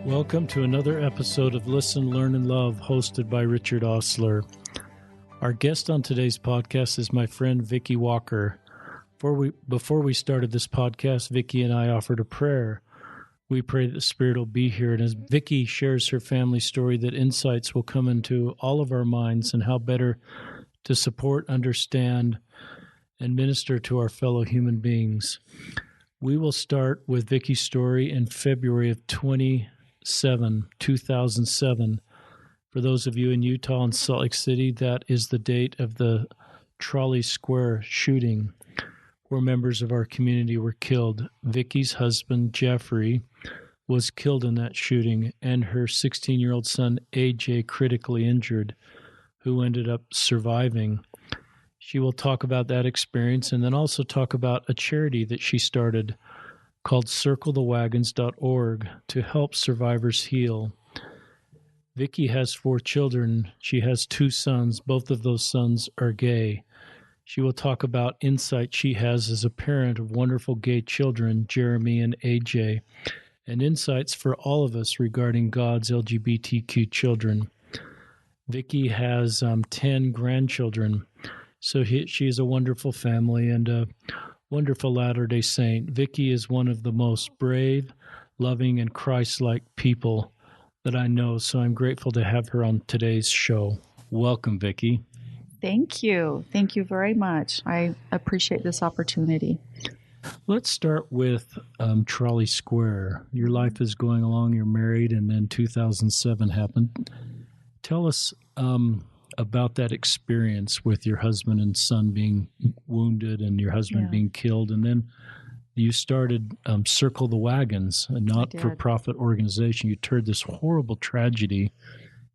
Welcome to another episode of Listen, Learn, and Love, hosted by Richard Osler. Our guest on today's podcast is my friend Vickie Walker. Before we started this podcast, Vickie and I offered a prayer. We pray that the Spirit will be here, and as Vickie shares her family story, that insights will come into all of our minds and how better to support, understand, and minister to our fellow human beings. We will start with Vickie's story in February of 2007. For those of you in Utah and Salt Lake City, that is the date of the Trolley Square shooting, where members of our community were killed. Vickie's husband, Jeffrey, was killed in that shooting, and her 16-year-old son, AJ, critically injured, who ended up surviving. She will talk about that experience and then also talk about a charity that she started called circlethewagons.org to help survivors heal. Vickie has 4 children. She has 2 sons. Both of those sons are gay. She will talk about insight she has as a parent of wonderful gay children, Jeremy and AJ, and insights for all of us regarding God's LGBTQ children. Vickie has 10 grandchildren, so she is a wonderful family and a wonderful Latter-day Saint. Vickie is one of the most brave, loving, and Christ-like people that I know, so I'm grateful to have her on today's show. Welcome, Vickie. Thank you. Thank you very much. I appreciate this opportunity. Let's start with Trolley Square. Your life is going along, you're married, and then 2007 happened. Tell us about that experience with your husband and son being wounded and your husband being killed. And then you started Circle the Wagons, a not-for-profit organization. You turned this horrible tragedy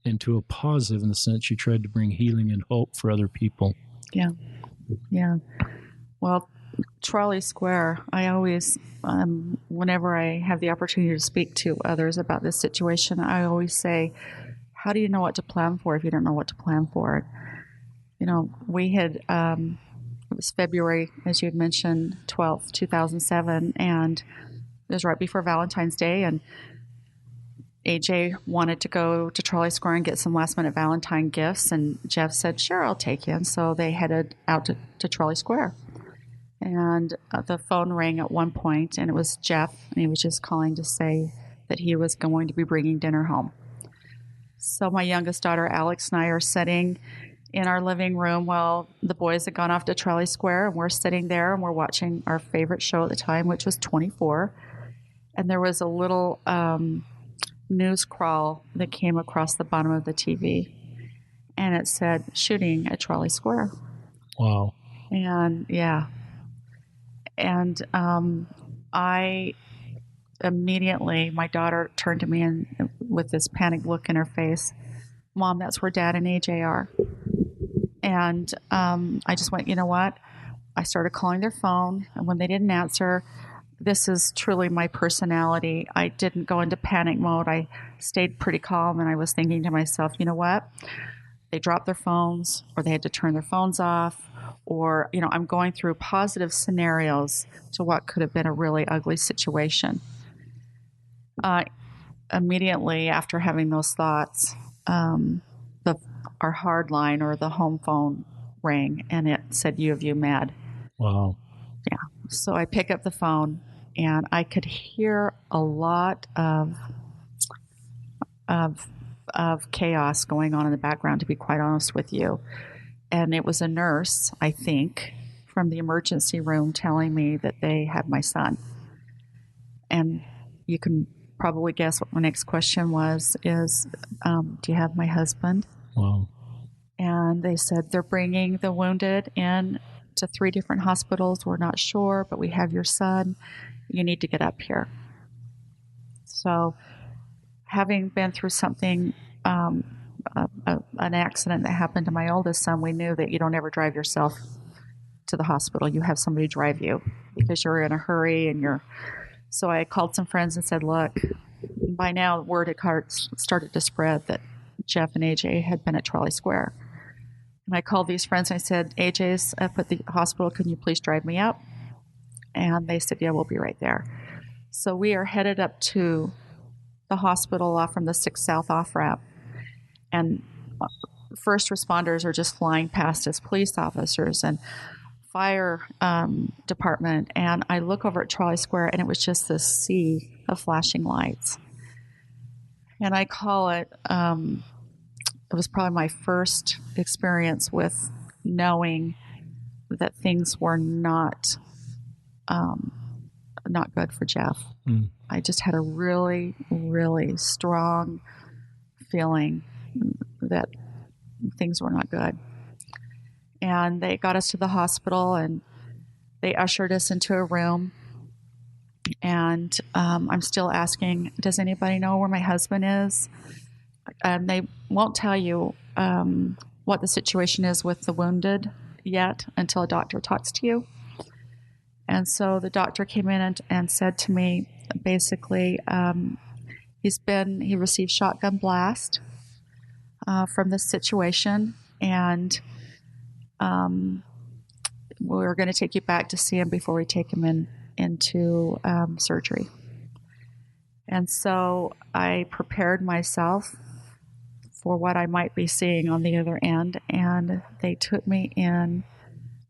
into a positive in the sense you tried to bring healing and hope for other people. Yeah. Well, Trolley Square, I always, whenever I have the opportunity to speak to others about this situation, I always say, how do you know what to plan for if you don't know what to plan for? You know, we had, it was February, as you had mentioned, 12th, 2007, and it was right before Valentine's Day, and AJ wanted to go to Trolley Square and get some last-minute Valentine gifts, and Jeff said, sure, I'll take you. And so they headed out to Trolley Square. And the phone rang at one point, and it was Jeff, and he was just calling to say that he was going to be bringing dinner home. So my youngest daughter, Alex, and I are sitting in our living room while the boys had gone off to Trolley Square, and we're sitting there, and we're watching our favorite show at the time, which was 24. And there was a little news crawl that came across the bottom of the TV, and it said, shooting at Trolley Square. Wow. And I immediately, my daughter turned to me and with this panicked look in her face, Mom, that's where Dad and AJ are. And I just went, you know what? I started calling their phone, and when they didn't answer, this is truly my personality. I didn't go into panic mode. I stayed pretty calm, and I was thinking to myself, you know what? They dropped their phones, or they had to turn their phones off, or, you know, I'm going through positive scenarios to what could have been a really ugly situation. Immediately after having those thoughts, our hard line or the home phone rang, and it said, U of U mad. Wow. Yeah. So I pick up the phone, and I could hear a lot of chaos going on in the background, to be quite honest with you. And it was a nurse, I think, from the emergency room telling me that they had my son. And you can probably guess what my next question is, do you have my husband? Wow. And they said, they're bringing the wounded in to 3 different hospitals. We're not sure, but we have your son. You need to get up here. So having been through something, an accident that happened to my oldest son, we knew that you don't ever drive yourself to the hospital. You have somebody drive you because you're in a hurry and So I called some friends and said, look, by now word had started to spread that Jeff and AJ had been at Trolley Square. And I called these friends and I said, AJ's up at the hospital. Can you please drive me up? And they said, yeah, we'll be right there. So we are headed up to the hospital off from the 6 South off-ramp. And first responders are just flying past as police officers and fire department. And I look over at Trolley Square, and it was just this sea of flashing lights. And I call it, it was probably my first experience with knowing that things were not good for Jeff. I just had a really, really strong feeling that things were not good. And they got us to the hospital, and they ushered us into a room. And I'm still asking, does anybody know where my husband is? And they won't tell you what the situation is with the wounded yet until a doctor talks to you. And so the doctor came in and said to me, basically, he received shotgun blast from this situation, and we're going to take you back to see him before we take him into surgery. And so I prepared myself for what I might be seeing on the other end, and they took me in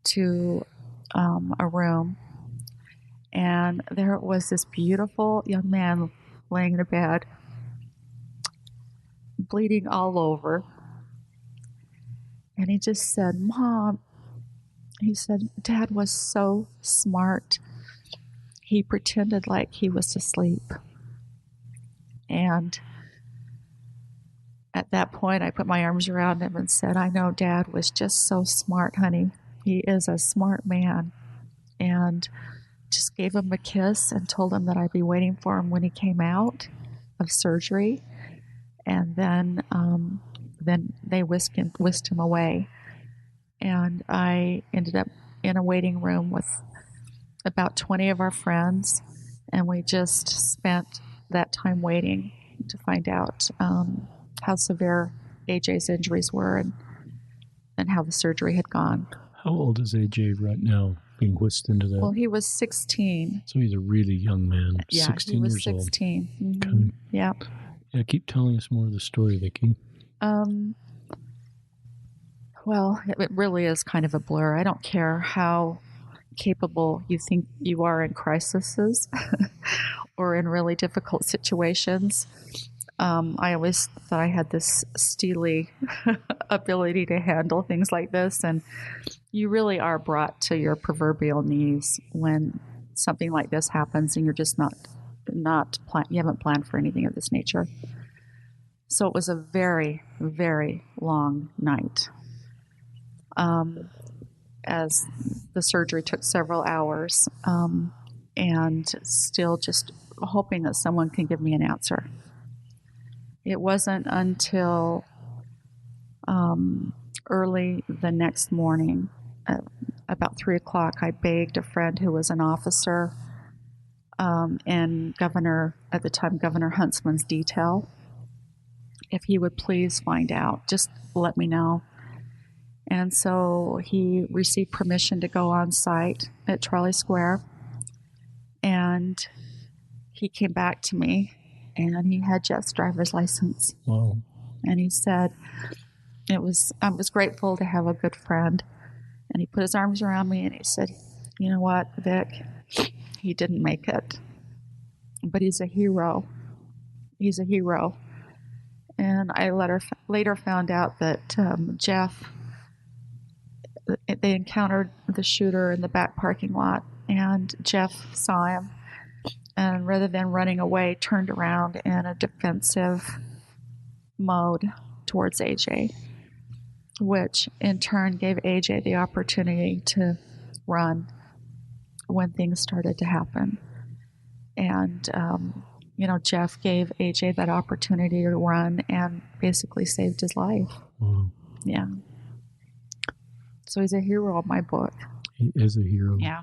to a room, and there was this beautiful young man laying in a bed, bleeding all over. And he just said, "Mom," he said, "Dad was so smart. He pretended like he was asleep." And at that point, I put my arms around him and said, "I know Dad was just so smart, honey. He is a smart man." And just gave him a kiss and told him that I'd be waiting for him when he came out of surgery. And then they whisked him away. And I ended up in a waiting room with about 20 of our friends, and we just spent that time waiting to find out how severe AJ's injuries were and how the surgery had gone. How old is AJ right now, being whisked into that? Well, he was 16. So he's a really young man. Yeah, 16 he was years 16. old. Mm-hmm. Okay. Yeah. Yeah, keep telling us more of the story, Vickie. Well, it really is kind of a blur. I don't care how capable you think you are in crises or in really difficult situations. I always thought I had this steely ability to handle things like this, and you really are brought to your proverbial knees when something like this happens, and you're just you haven't planned for anything of this nature. So it was a very, very long night. As the surgery took several hours, and still just hoping that someone can give me an answer. It wasn't until early the next morning, about 3 o'clock, I begged a friend who was an officer in at the time, Governor Huntsman's detail, if he would please find out, just let me know. And so he received permission to go on site at Trolley Square, and he came back to me, and he had Jeff's driver's license. Wow. And he said, I was grateful to have a good friend. And he put his arms around me and he said, "You know what, Vic? He didn't make it, but he's a hero. He's a hero." And I later found out that Jeff, they encountered the shooter in the back parking lot, and Jeff saw him, and rather than running away, turned around in a defensive mode towards AJ, which in turn gave AJ the opportunity to run when things started to happen. And, Jeff gave AJ that opportunity to run and basically saved his life. Wow. Yeah. So he's a hero in my book. He is a hero. Yeah.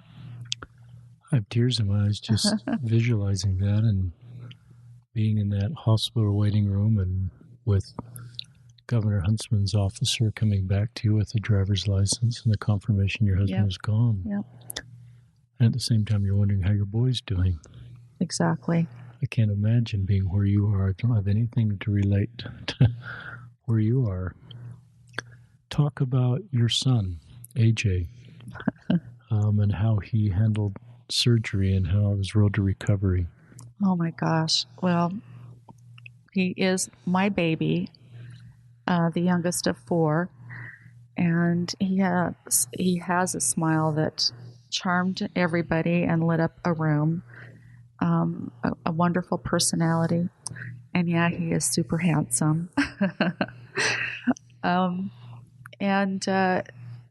I have tears in my eyes just visualizing that and being in that hospital waiting room and with Governor Huntsman's officer coming back to you with a driver's license and the confirmation your husband is gone. Yep. And at the same time, you're wondering how your boy's doing. Exactly. I can't imagine being where you are. I don't have anything to relate to where you are. Talk about your son, AJ, and how he handled surgery and how his road to recovery. Oh my gosh. Well, he is my baby, the youngest of 4, and he has a smile that charmed everybody and lit up a room. A wonderful personality, and yeah, he is super handsome. And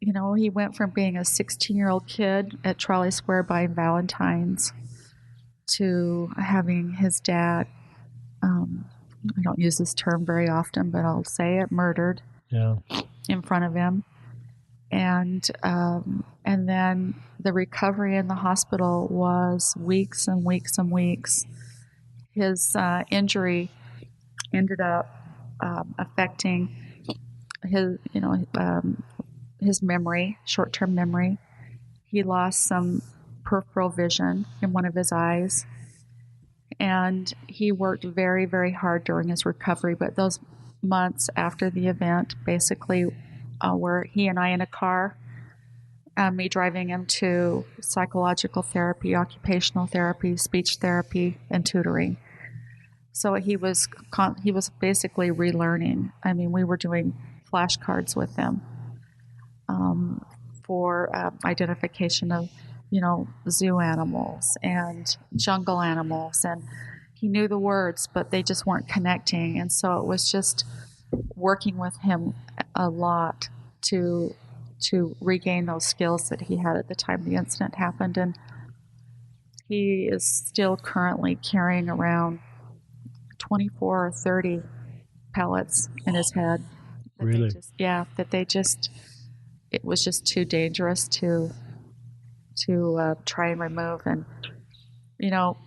he went from being a 16-year-old kid at Trolley Square buying Valentines to having his dad, I don't use this term very often, but I'll say it, murdered in front of him. And then the recovery in the hospital was weeks and weeks and weeks. His injury ended up affecting his memory, short-term memory. He lost some peripheral vision in one of his eyes, and he worked very, very hard during his recovery. But those months after the event, basically, were he and I in a car, me driving him to psychological therapy, occupational therapy, speech therapy, and tutoring. So he was basically relearning. I mean, we were doing flashcards with him for identification of, zoo animals and jungle animals, and he knew the words, but they just weren't connecting. And so it was just working with him a lot to regain those skills that he had at the time the incident happened. And he is still currently carrying around 24 or 30 pellets in his head. Really? It was just too dangerous to try and remove. And,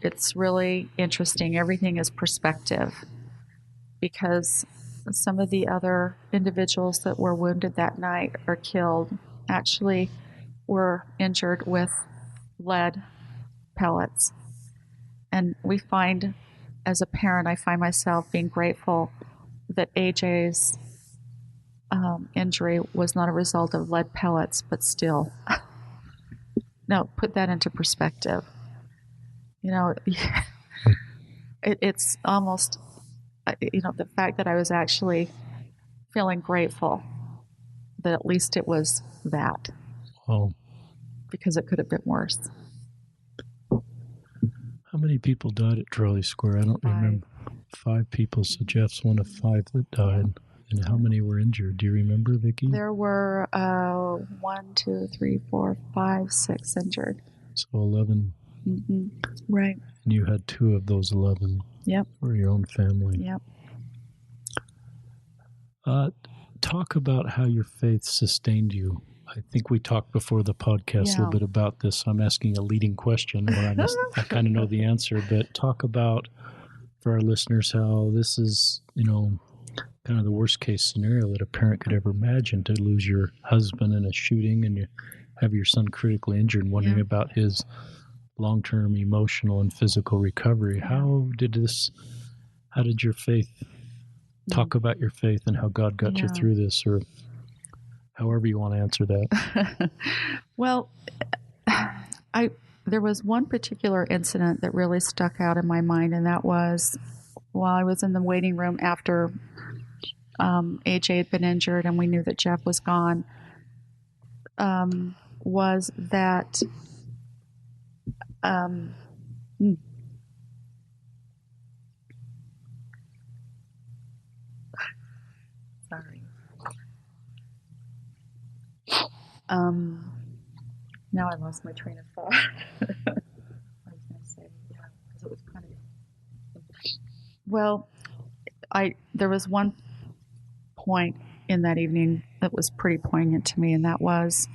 it's really interesting. Everything is perspective, because some of the other individuals that were wounded that night or killed actually were injured with lead pellets. And as a parent, I find myself being grateful that AJ's injury was not a result of lead pellets, but still. No, put that into perspective. It's almost, the fact that I was actually feeling grateful that at least it was that. Oh. Because it could have been worse. How many people died at Trolley Square? I don't remember. 5 people, so Jeff's one of 5 that died. And how many were injured? Do you remember, Vickie? There were 1, 2, 3, 4, 5, 6 injured. So 11. Mm-hmm. Right. And you had 2 of those 11. Yep. For your own family. Yep. Talk about how your faith sustained you. I think we talked before the podcast a little bit about this. I'm asking a leading question where I kind of know the answer, but talk about, for our listeners, how this is, kind of the worst case scenario that a parent could ever imagine, to lose your husband in a shooting and you have your son critically injured, and wondering about his long-term emotional and physical recovery. How did your faith, talk about your faith and how God got you through this, or however you want to answer that? Well, there was one particular incident that really stuck out in my mind, and that was while I was in the waiting room after AJ had been injured and we knew that Jeff was gone, was that sorry. Now I lost my train of thought. I was going to say, because it was kind of... Well, there was one point in that evening that was pretty poignant to me, and that was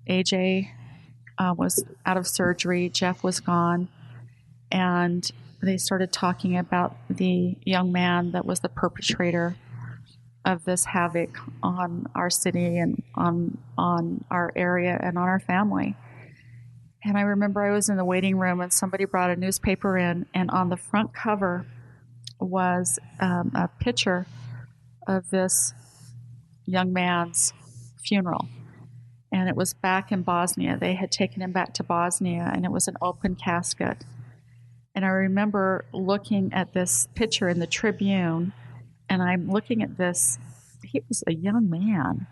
AJ was out of surgery, Jeff was gone, and they started talking about the young man that was the perpetrator of this havoc on our city and on our area and on our family. And I remember I was in the waiting room and somebody brought a newspaper in, and on the front cover was a picture of this young man's funeral. And it was back in Bosnia. They had taken him back to Bosnia, and it was an open casket. And I remember looking at this picture in the Tribune, and I'm looking at this. He was a young man,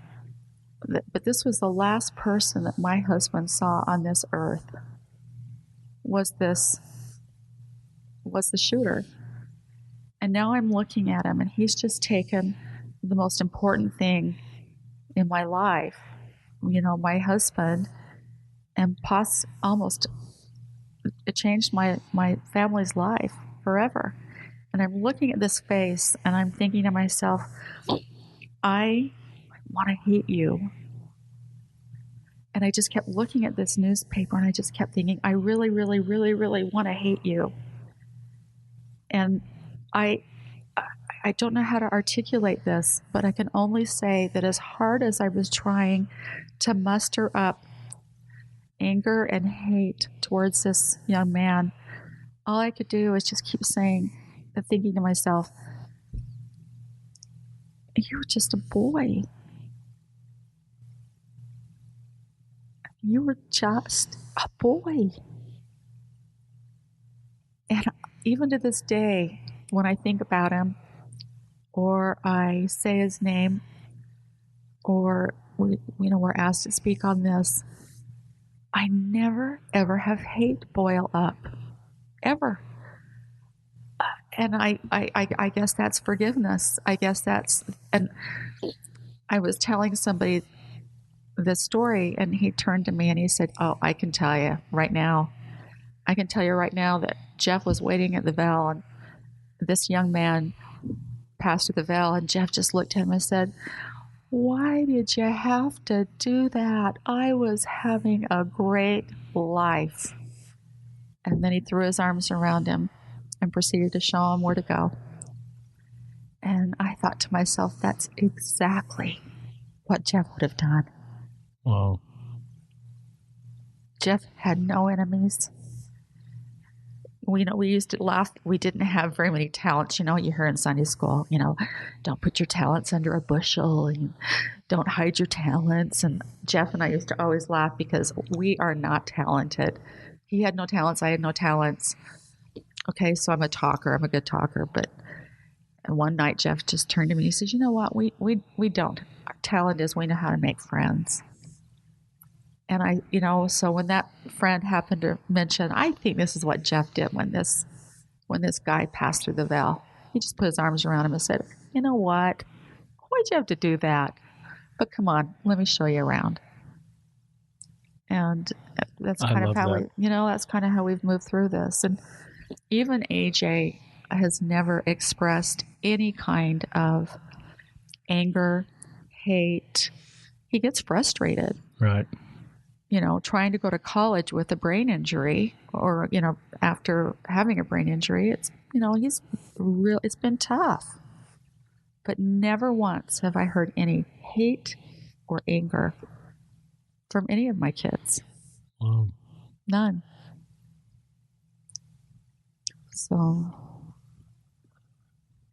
but this was the last person that my husband saw on this earth. Was the shooter. And now I'm looking at him, and he's just taken the most important thing in my life, my husband, and almost it changed my family's life forever. And I'm looking at this face, and I'm thinking to myself, I want to hate you. And I just kept looking at this newspaper, and I just kept thinking, I really, really, really, really want to hate you. And I don't know how to articulate this, but I can only say that as hard as I was trying to muster up anger and hate towards this young man, all I could do was just keep saying and thinking to myself, you're just a boy. You were just a boy. And even to this day, when I think about him, or I say his name, or we're asked to speak on this, I never ever have hate boil up, ever. And I guess that's forgiveness. I guess and I was telling somebody this story, and he turned to me and he said, "Oh, I can tell you right now that Jeff was waiting at the Vel, and this young man passed through the Vel, and Jeff just looked at him and said, 'Why did you have to do that? I was having a great life.'" And then he threw his arms around him and proceeded to show him where to go. And I thought to myself, that's exactly what Jeff would have done. Wow. Jeff had no enemies. We used to laugh. We didn't have very many talents. You hear in Sunday school, don't put your talents under a bushel, and don't hide your talents. And Jeff and I used to always laugh because we are not talented. He had no talents. I had no talents. Okay, so I'm a talker. I'm a good talker. But one night, Jeff just turned to me and he says, "You know what? We don't. Our talent is we know how to make friends." And so when that friend happened to mention, I think this is what Jeff did when this guy passed through the Vel. He just put his arms around him and said, "You know what? Why'd you have to do that? But come on, let me show you around." And that's kind of how that's kind of how we've moved through this. And even AJ has never expressed any kind of anger, hate. He gets frustrated. Right. Trying to go to college with a brain injury, or, after having a brain injury, it's been tough. But never once have I heard any hate or anger from any of my kids. Wow. None. So.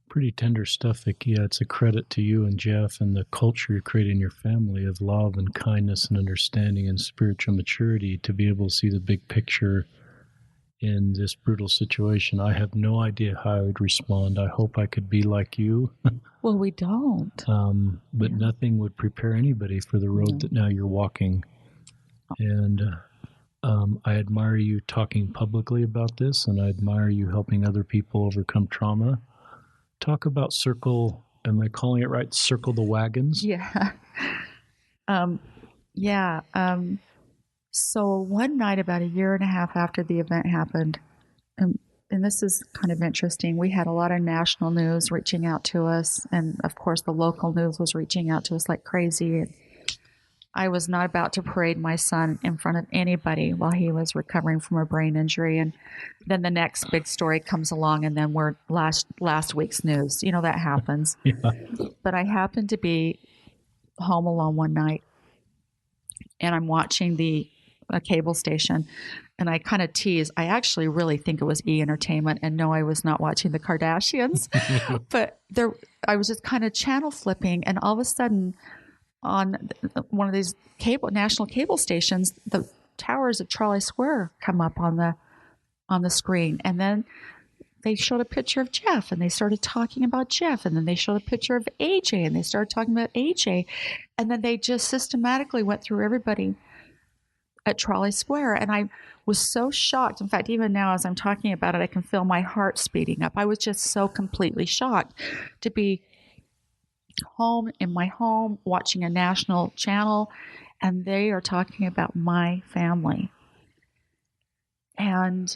Pretty tender stuff, Vickie. Yeah, it's a credit to you and Jeff and the culture you create in your family of love and kindness and understanding and spiritual maturity to be able to see the big picture in this brutal situation. I have no idea how I would respond. I hope I could be like you. Well, we don't. But nothing would prepare anybody for the road that now you're walking. And I admire you talking publicly about this, and I admire you helping other people overcome trauma. Talk about Circle, am I calling it right? Circle the Wagons? Yeah. So one night about a year and a half after the event happened, and this is kind of interesting, we had a lot of national news reaching out to us, and of course the local news was reaching out to us like crazy. I was not about to parade my son in front of anybody while he was recovering from a brain injury. And then the next big story comes along, and then we're last week's news. That happens. Yeah. But I happened to be home alone one night, and I'm watching the a cable station. And I kind of tease, I actually really think it was E! Entertainment, and no, I was not watching the Kardashians. But I was just kind of channel flipping, and all of a sudden on one of these national cable stations, the towers of Trolley Square come up on the screen. And then they showed a picture of Jeff, and they started talking about Jeff. And then they showed a picture of AJ, and they started talking about AJ. And then they just systematically went through everybody at Trolley Square. And I was so shocked. In fact, even now as I'm talking about it, I can feel my heart speeding up. I was just so completely shocked to be home in my home watching a national channel, and they are talking about my family. And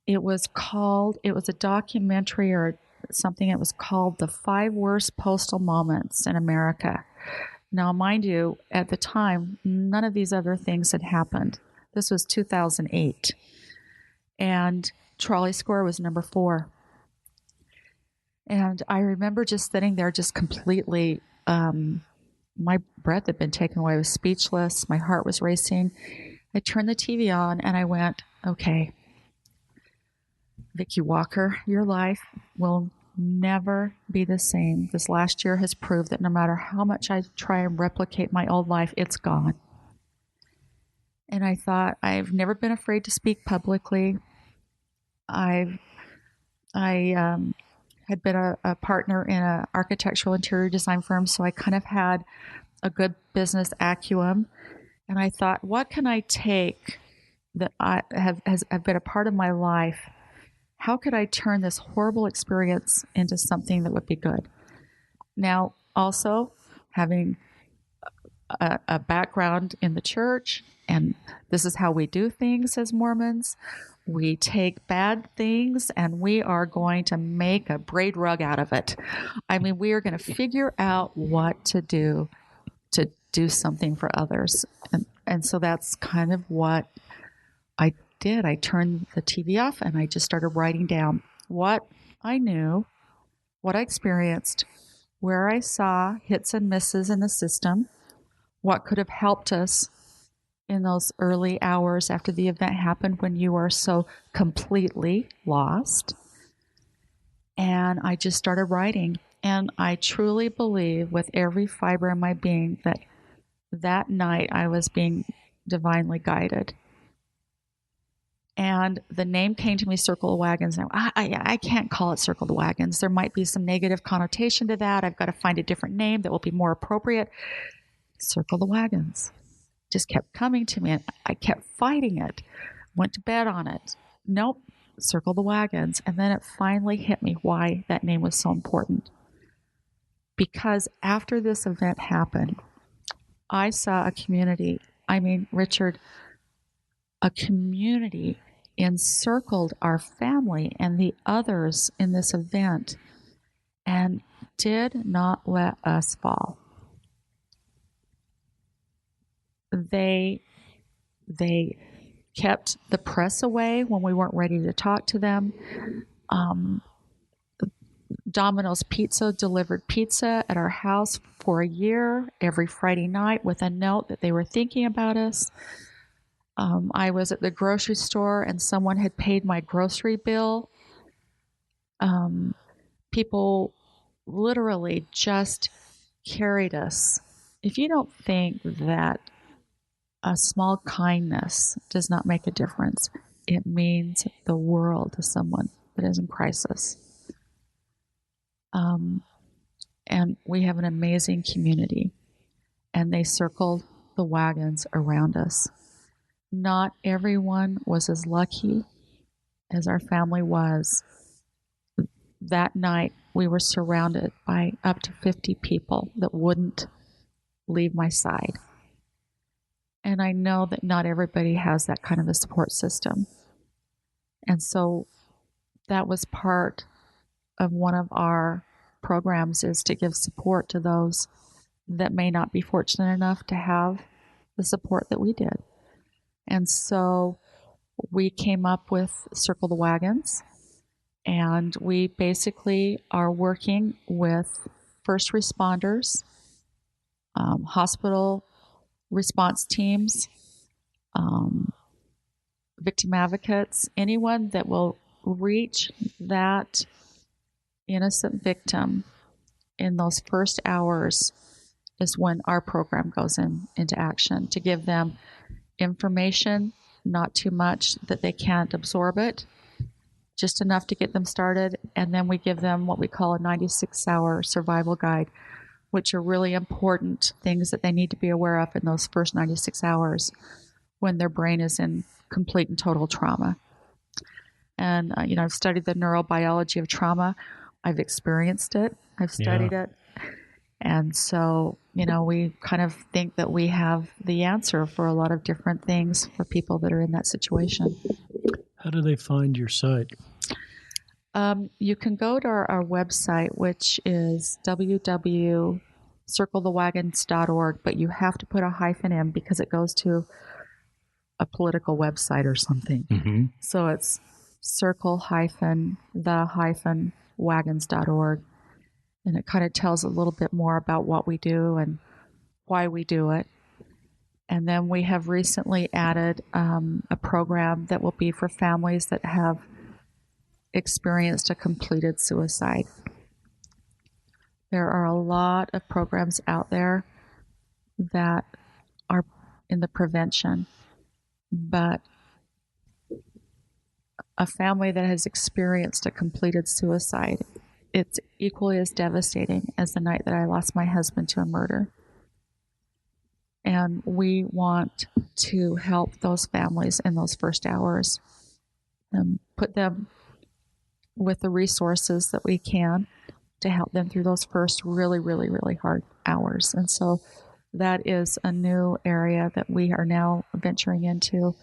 it was a documentary or something. It was called The 5 Worst Postal Moments in America. Now, mind you, at the time, none of these other things had happened. This was 2008. And Trolley Square was number 4. And I remember just sitting there just completely, my breath had been taken away. I was speechless. My heart was racing. I turned the TV on and I went, okay, Vickie Walker, your life will never be the same. This last year has proved that no matter how much I try and replicate my old life, it's gone. And I thought, I've never been afraid to speak publicly. I had been a partner in an architectural interior design firm, so I kind of had a good business acumen. And I thought, what can I take that have been a part of my life? How could I turn this horrible experience into something that would be good? Now, also having a background in the church, and this is how we do things as Mormons. We take bad things and we are going to make a braid rug out of it. I mean, we are going to figure out what to do something for others. And so that's kind of what I did. I turned the TV off and I just started writing down what I knew, what I experienced, where I saw hits and misses in the system, what could have helped us in those early hours after the event happened when you are so completely lost. And I just started writing. And I truly believe with every fiber in my being that night I was being divinely guided. And the name came to me, Circle the Wagons. Now, I can't call it Circle the Wagons. There might be some negative connotation to that. I've got to find a different name that will be more appropriate. Circle the Wagons just kept coming to me, and I kept fighting it. Went to bed on it. Nope, Circle the Wagons. And then it finally hit me why that name was so important. Because after this event happened, I saw a community. I mean, Richard, a community encircled our family and the others in this event and did not let us fall. They kept the press away when we weren't ready to talk to them. Domino's Pizza delivered pizza at our house for a year every Friday night with a note that they were thinking about us. I was at the grocery store and someone had paid my grocery bill. People literally just carried us. If you don't think that a small kindness does not make a difference, it means the world to someone that is in crisis. And we have an amazing community, and they circled the wagons around us. Not everyone was as lucky as our family was. That night, we were surrounded by up to 50 people that wouldn't leave my side. And I know that not everybody has that kind of a support system. And so that was part of one of our programs, is to give support to those that may not be fortunate enough to have the support that we did. And so we came up with Circle the Wagons, and we basically are working with first responders, hospital response teams, victim advocates, anyone that will reach that innocent victim in those first hours is when our program goes into action, to give them information, not too much that they can't absorb it, just enough to get them started. And then we give them what we call a 96-hour survival guide, which are really important things that they need to be aware of in those first 96 hours when their brain is in complete and total trauma. And, I've studied the neurobiology of trauma. I've experienced it. I've studied it. And so, we kind of think that we have the answer for a lot of different things for people that are in that situation. How do they find your site? You can go to our website, which is www.circlethewagons.org, but you have to put a hyphen in because it goes to a political website or something. Mm-hmm. So it's circle-the-wagons.org. And it kind of tells a little bit more about what we do and why we do it. And then we have recently added a program that will be for families that have experienced a completed suicide. There are a lot of programs out there that are in the prevention, but a family that has experienced a completed suicide, it's equally as devastating as the night that I lost my husband to a murder. And we want to help those families in those first hours and put them with the resources that we can to help them through those first really, really, really hard hours. And so that is a new area that we are now venturing into.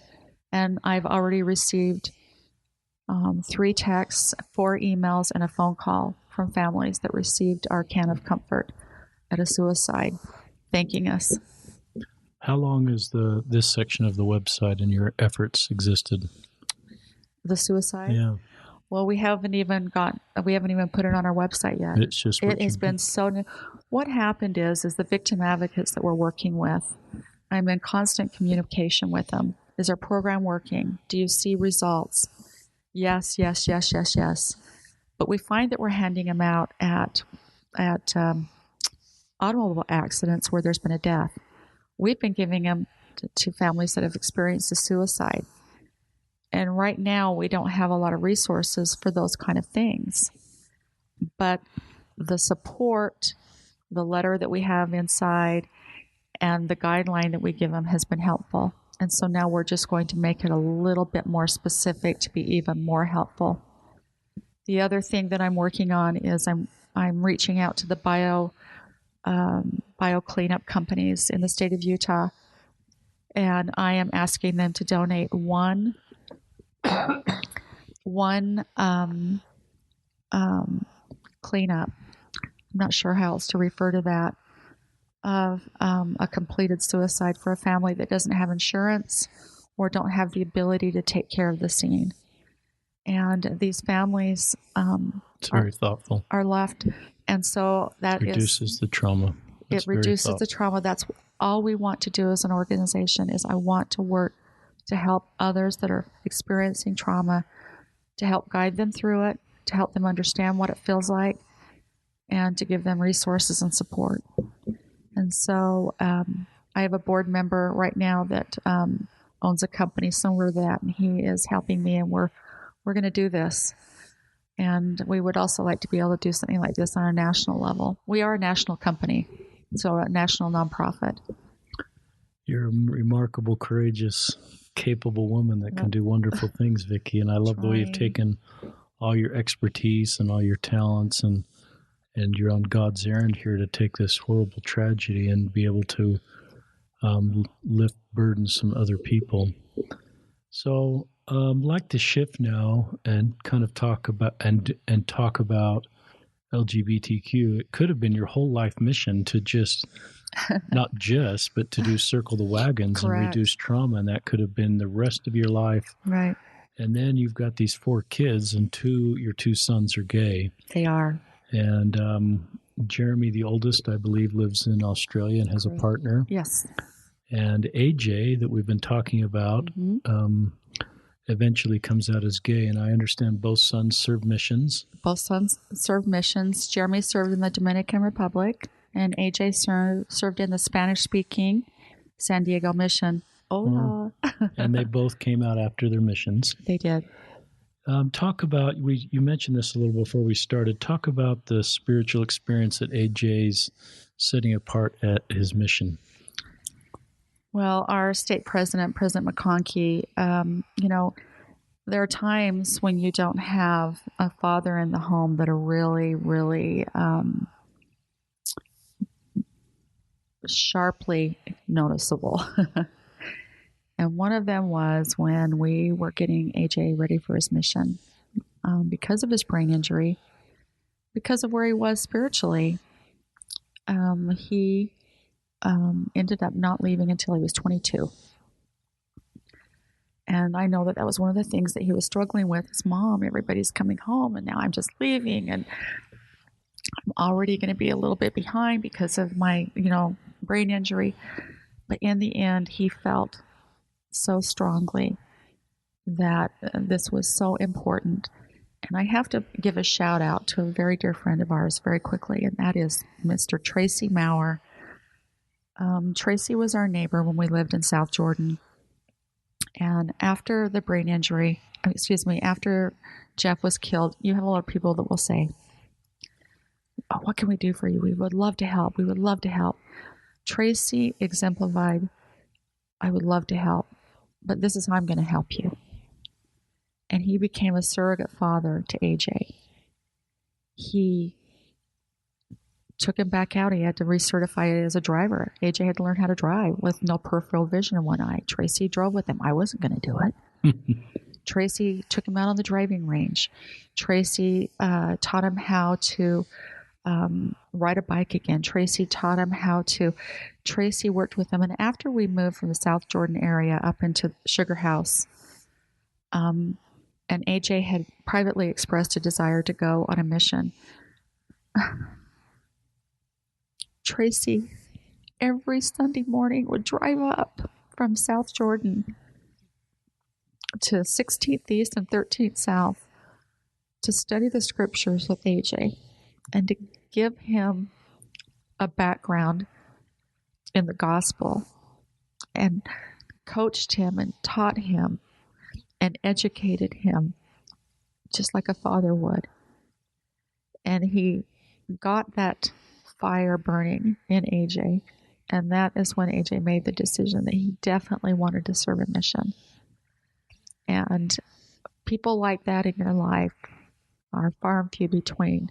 And I've already received 3 texts, 4 emails, and a phone call from families that received our can of comfort at a suicide, thanking us. How long has this section of the website and your efforts existed? The suicide? Yeah. Well, we haven't even put it on our website yet. It has been so new. What happened is the victim advocates that we're working with, I'm in constant communication with them. Is our program working? Do you see results? Yes. But we find that we're handing them out at automobile accidents where there's been a death. We've been giving them to families that have experienced a suicide. And right now, we don't have a lot of resources for those kind of things. But the support, the letter that we have inside, and the guideline that we give them has been helpful. And so now we're just going to make it a little bit more specific to be even more helpful. The other thing that I'm working on is I'm reaching out to the bio cleanup companies in the state of Utah, and I am asking them to donate one cleanup. I'm not sure how else to refer to that, of a completed suicide for a family that doesn't have insurance or don't have the ability to take care of the scene. And these families it's very thoughtful. Are left. And so that reduces the trauma. It reduces the trauma. That's all we want to do as an organization. Is I want to work to help others that are experiencing trauma, to help guide them through it, to help them understand what it feels like, and to give them resources and support. And so I have a board member right now that owns a company similar to that, and he is helping me, and we're going to do this. And we would also like to be able to do something like this on a national level. We are a national company, so a national nonprofit. You're a remarkable, courageous, capable woman that can do wonderful things, Vickie. And I love the way you've taken all your expertise and all your talents, and you're on God's errand here to take this horrible tragedy and be able to lift burdens from other people. So I'd like to shift now and kind of talk about talk about LGBTQ. It could have been your whole life mission to just but to do Circle the Wagons. Correct. And reduce trauma, and that could have been the rest of your life. Right. And then you've got these 4 kids, and your 2 sons are gay. They are. And Jeremy, the oldest, I believe, lives in Australia and has a partner. Yes. And AJ, that we've been talking about, eventually comes out as gay. And I understand both sons served missions. Both sons served missions. Jeremy served in the Dominican Republic, and AJ served in the Spanish-speaking San Diego mission. Hola. And they both came out after their missions. They did. Talk about, you mentioned this a little before we started. Talk about the spiritual experience that AJ's setting apart at his mission. Well, our state president, President McConkey, there are times when you don't have a father in the home that are really, really sharply noticeable. And one of them was when we were getting AJ ready for his mission. Because of his brain injury, because of where he was spiritually, he ended up not leaving until he was 22. And I know that was one of the things that he was struggling with. His mom, everybody's coming home, and now I'm just leaving, and I'm already going to be a little bit behind because of my, brain injury. But in the end, he felt so strongly that this was so important. And I have to give a shout out to a very dear friend of ours very quickly, and that is Mr. Tracy Maurer. Tracy was our neighbor when we lived in South Jordan. And after the brain injury, after Jeff was killed, you have a lot of people that will say, "Oh, what can we do for you? We would love to help. We would love to help." Tracy exemplified, "I would love to help, but this is how I'm going to help you." And he became a surrogate father to AJ. He took him back out. He had to recertify as a driver. AJ had to learn how to drive with no peripheral vision in one eye. Tracy drove with him. I wasn't going to do it. Tracy took him out on the driving range. Tracy taught him how to ride a bike again. Tracy taught him Tracy worked with him. And after we moved from the South Jordan area up into Sugar House, and AJ had privately expressed a desire to go on a mission, Tracy every Sunday morning would drive up from South Jordan to 16th East and 13th South to study the scriptures with AJ and to give him a background in the gospel, and coached him and taught him and educated him just like a father would. And he got that fire burning in AJ, and that is when AJ made the decision that he definitely wanted to serve a mission. And people like that in your life are far and few between,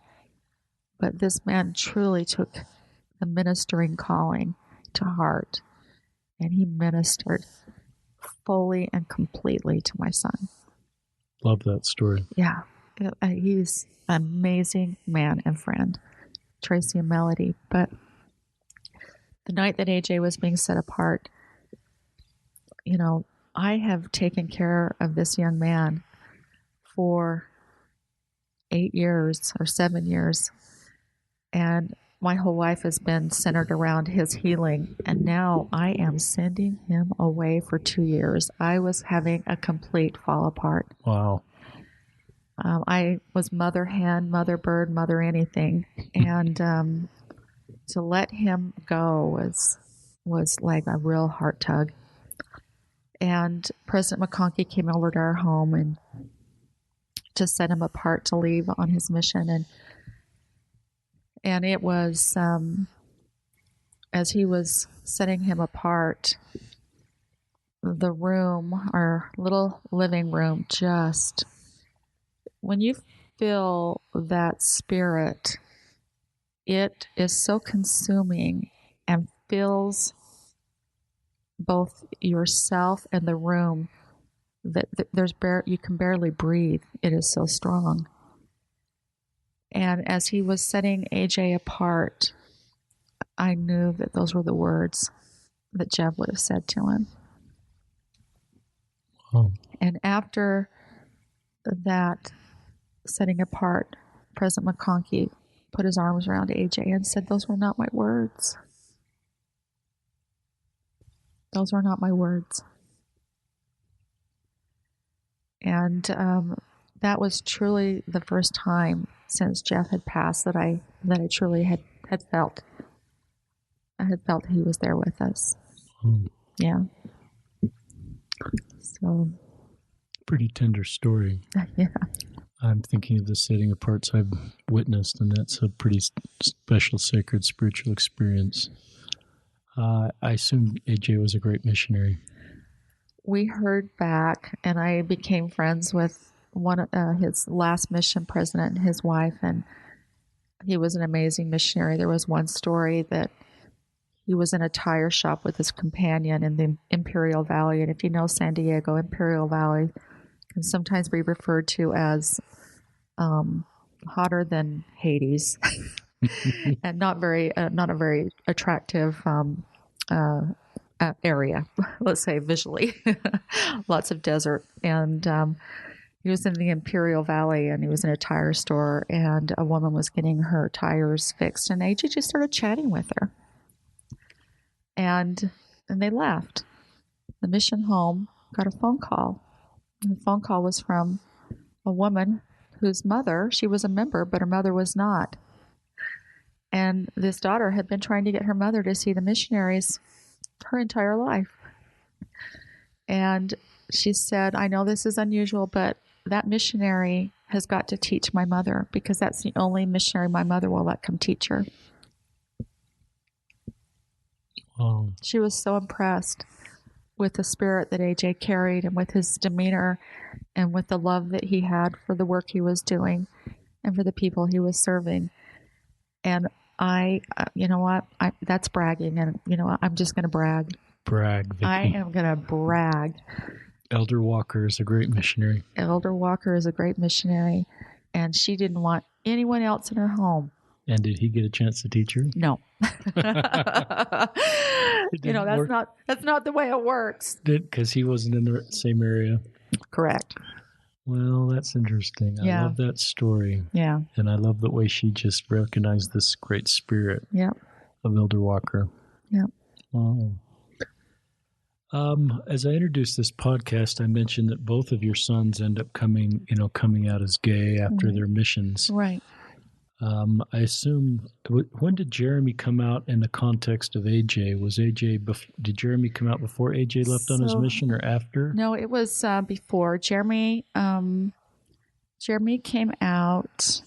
but this man truly took the ministering calling to heart, and he ministered fully and completely to my son. Love that story. Yeah, he's an amazing man and friend, Tracy and Melody. But the night that AJ was being set apart, I have taken care of this young man for 8 years or 7 years, and my whole life has been centered around his healing, and now I am sending him away for 2 years. I was having a complete fall apart. Wow. I was mother hen, mother bird, mother anything, and to let him go was like a real heart tug. And President McConkey came over to our home and to set him apart to leave on his mission, and it was, as he was setting him apart, the room, our little living room, just, when you feel that spirit, it is so consuming and fills both yourself and the room that you can barely breathe. It is so strong. And as he was setting AJ apart, I knew that those were the words that Jeff would have said to him. Oh. And after that setting apart, President McConkey put his arms around AJ and said, "Those were not my words. Those were not my words. And that was truly the first time since Jeff had passed that I truly had felt. I had felt he was there with us. Yeah. So. Pretty tender story. Yeah. I'm thinking of the setting of parts I've witnessed, and that's a pretty special, sacred, spiritual experience. I assume AJ was a great missionary. We heard back, and I became friends with his last mission president and his wife, and he was an amazing missionary. There was one story that he was in a tire shop with his companion in the Imperial Valley, and if you know San Diego, Imperial Valley can sometimes be referred to as hotter than Hades, and not a very attractive area, let's say visually. Lots of desert. And he was in the Imperial Valley, and he was in a tire store, and a woman was getting her tires fixed, and AJ just started chatting with her. And they left. The mission home got a phone call. And the phone call was from a woman whose mother, she was a member, but her mother was not. And this daughter had been trying to get her mother to see the missionaries her entire life. And she said, I know this is unusual, but that missionary has got to teach my mother, because that's the only missionary my mother will let come teach her. Wow. She was so impressed with the spirit that AJ carried, and with his demeanor, and with the love that he had for the work he was doing and for the people he was serving. And I, you know what, that's bragging, and you know what, I'm just going to brag. Brag, Vickie. I am going to brag. Elder Walker is a great missionary. Elder Walker is a great missionary, and she didn't want anyone else in her home. And did he get a chance to teach her? No. That's not the way it works. Because he wasn't in the same area. Correct. Well, that's interesting. Yeah. I love that story. Yeah. And I love the way she just recognized this great spirit of Elder Walker. Yeah. Oh. As I introduced this podcast, I mentioned that both of your sons end up coming out as gay after their missions. Right. I assume, when did Jeremy come out in the context of AJ? Did Jeremy come out before AJ left on his mission, or after? No, it was before. Jeremy came out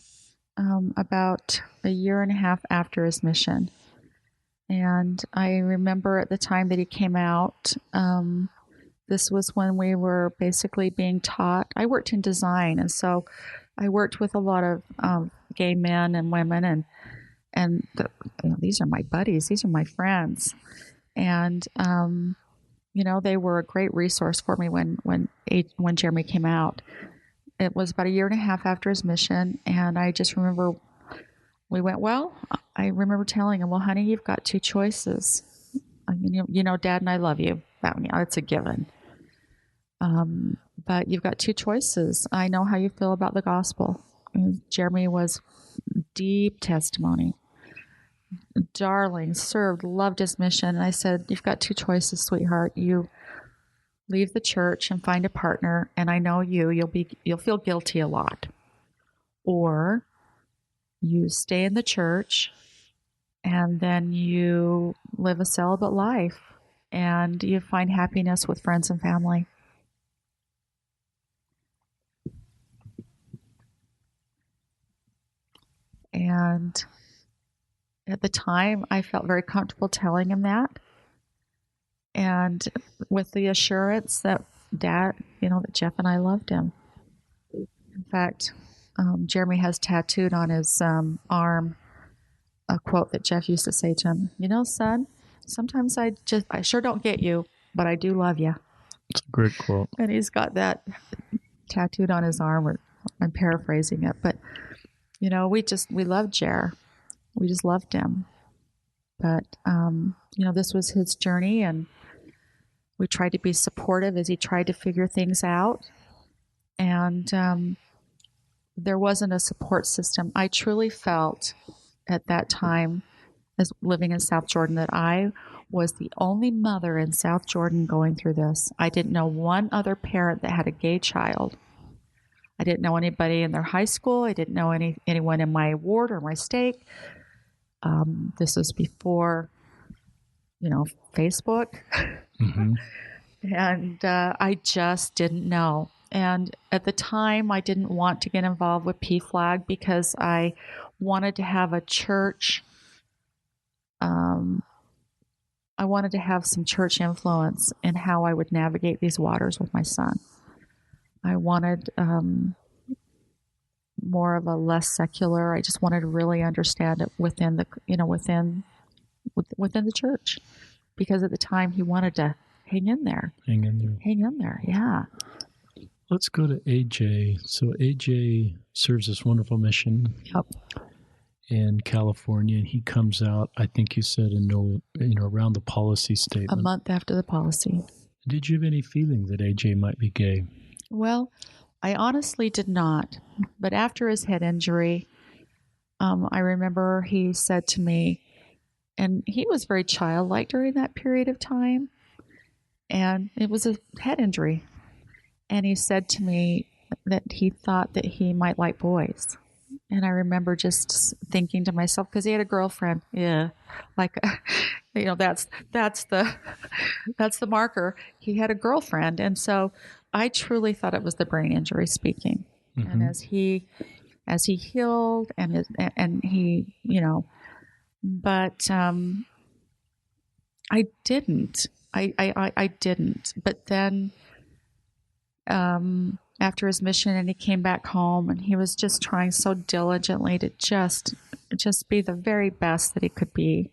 about a year and a half after his mission. And I remember at the time that he came out, this was when we were basically being taught. I worked in design, and so I worked with a lot of gay men and women, and these are my buddies, these are my friends, and they were a great resource for me when Jeremy came out. It was about a year and a half after his mission, and I just remember we went, I remember telling him, well, honey, you've got two choices. I mean, Dad and I love you. It's a given. But you've got two choices. I know how you feel about the gospel. And Jeremy was deep testimony. Darling, served, loved his mission. And I said, you've got two choices, sweetheart. You leave the church and find a partner, and I know you'll feel guilty a lot. Or you stay in the church, and then you live a celibate life, and you find happiness with friends and family. And at the time, I felt very comfortable telling him that. And with the assurance that that Jeff and I loved him. In fact, Jeremy has tattooed on his arm a quote that Jeff used to say to him, son, sometimes I sure don't get you, but I do love you. It's a great quote. And he's got that tattooed on his arm, or I'm paraphrasing it, but we loved Jer. We just loved him. But, this was his journey, and we tried to be supportive as he tried to figure things out. And there wasn't a support system. I truly felt at that time, as living in South Jordan, that I was the only mother in South Jordan going through this. I didn't know one other parent that had a gay child. I didn't know anybody in their high school. I didn't know anyone in my ward or my state. This was before, Facebook. Mm-hmm. And I just didn't know. And at the time, I didn't want to get involved with PFLAG because I wanted to have a church. I wanted to have some church influence in how I would navigate these waters with my son. I wanted more of a less secular. I just wanted to really understand it within the church, because at the time he wanted to hang in there. Yeah. Let's go to AJ. So AJ serves this wonderful mission in California, and he comes out, I think you said, around the policy statement. A month after the policy. Did you have any feeling that AJ might be gay? Well, I honestly did not. But after his head injury, I remember he said to me, and he was very childlike during that period of time, and it was a head injury. And he said to me that he thought that he might like boys. And I remember just thinking to myself, because he had a girlfriend. Yeah, like, that's the marker. He had a girlfriend. And so I truly thought it was the brain injury speaking. Mm-hmm. And as he healed and he, but I didn't. I didn't. But then after his mission, and he came back home, and he was just trying so diligently to just be the very best that he could be.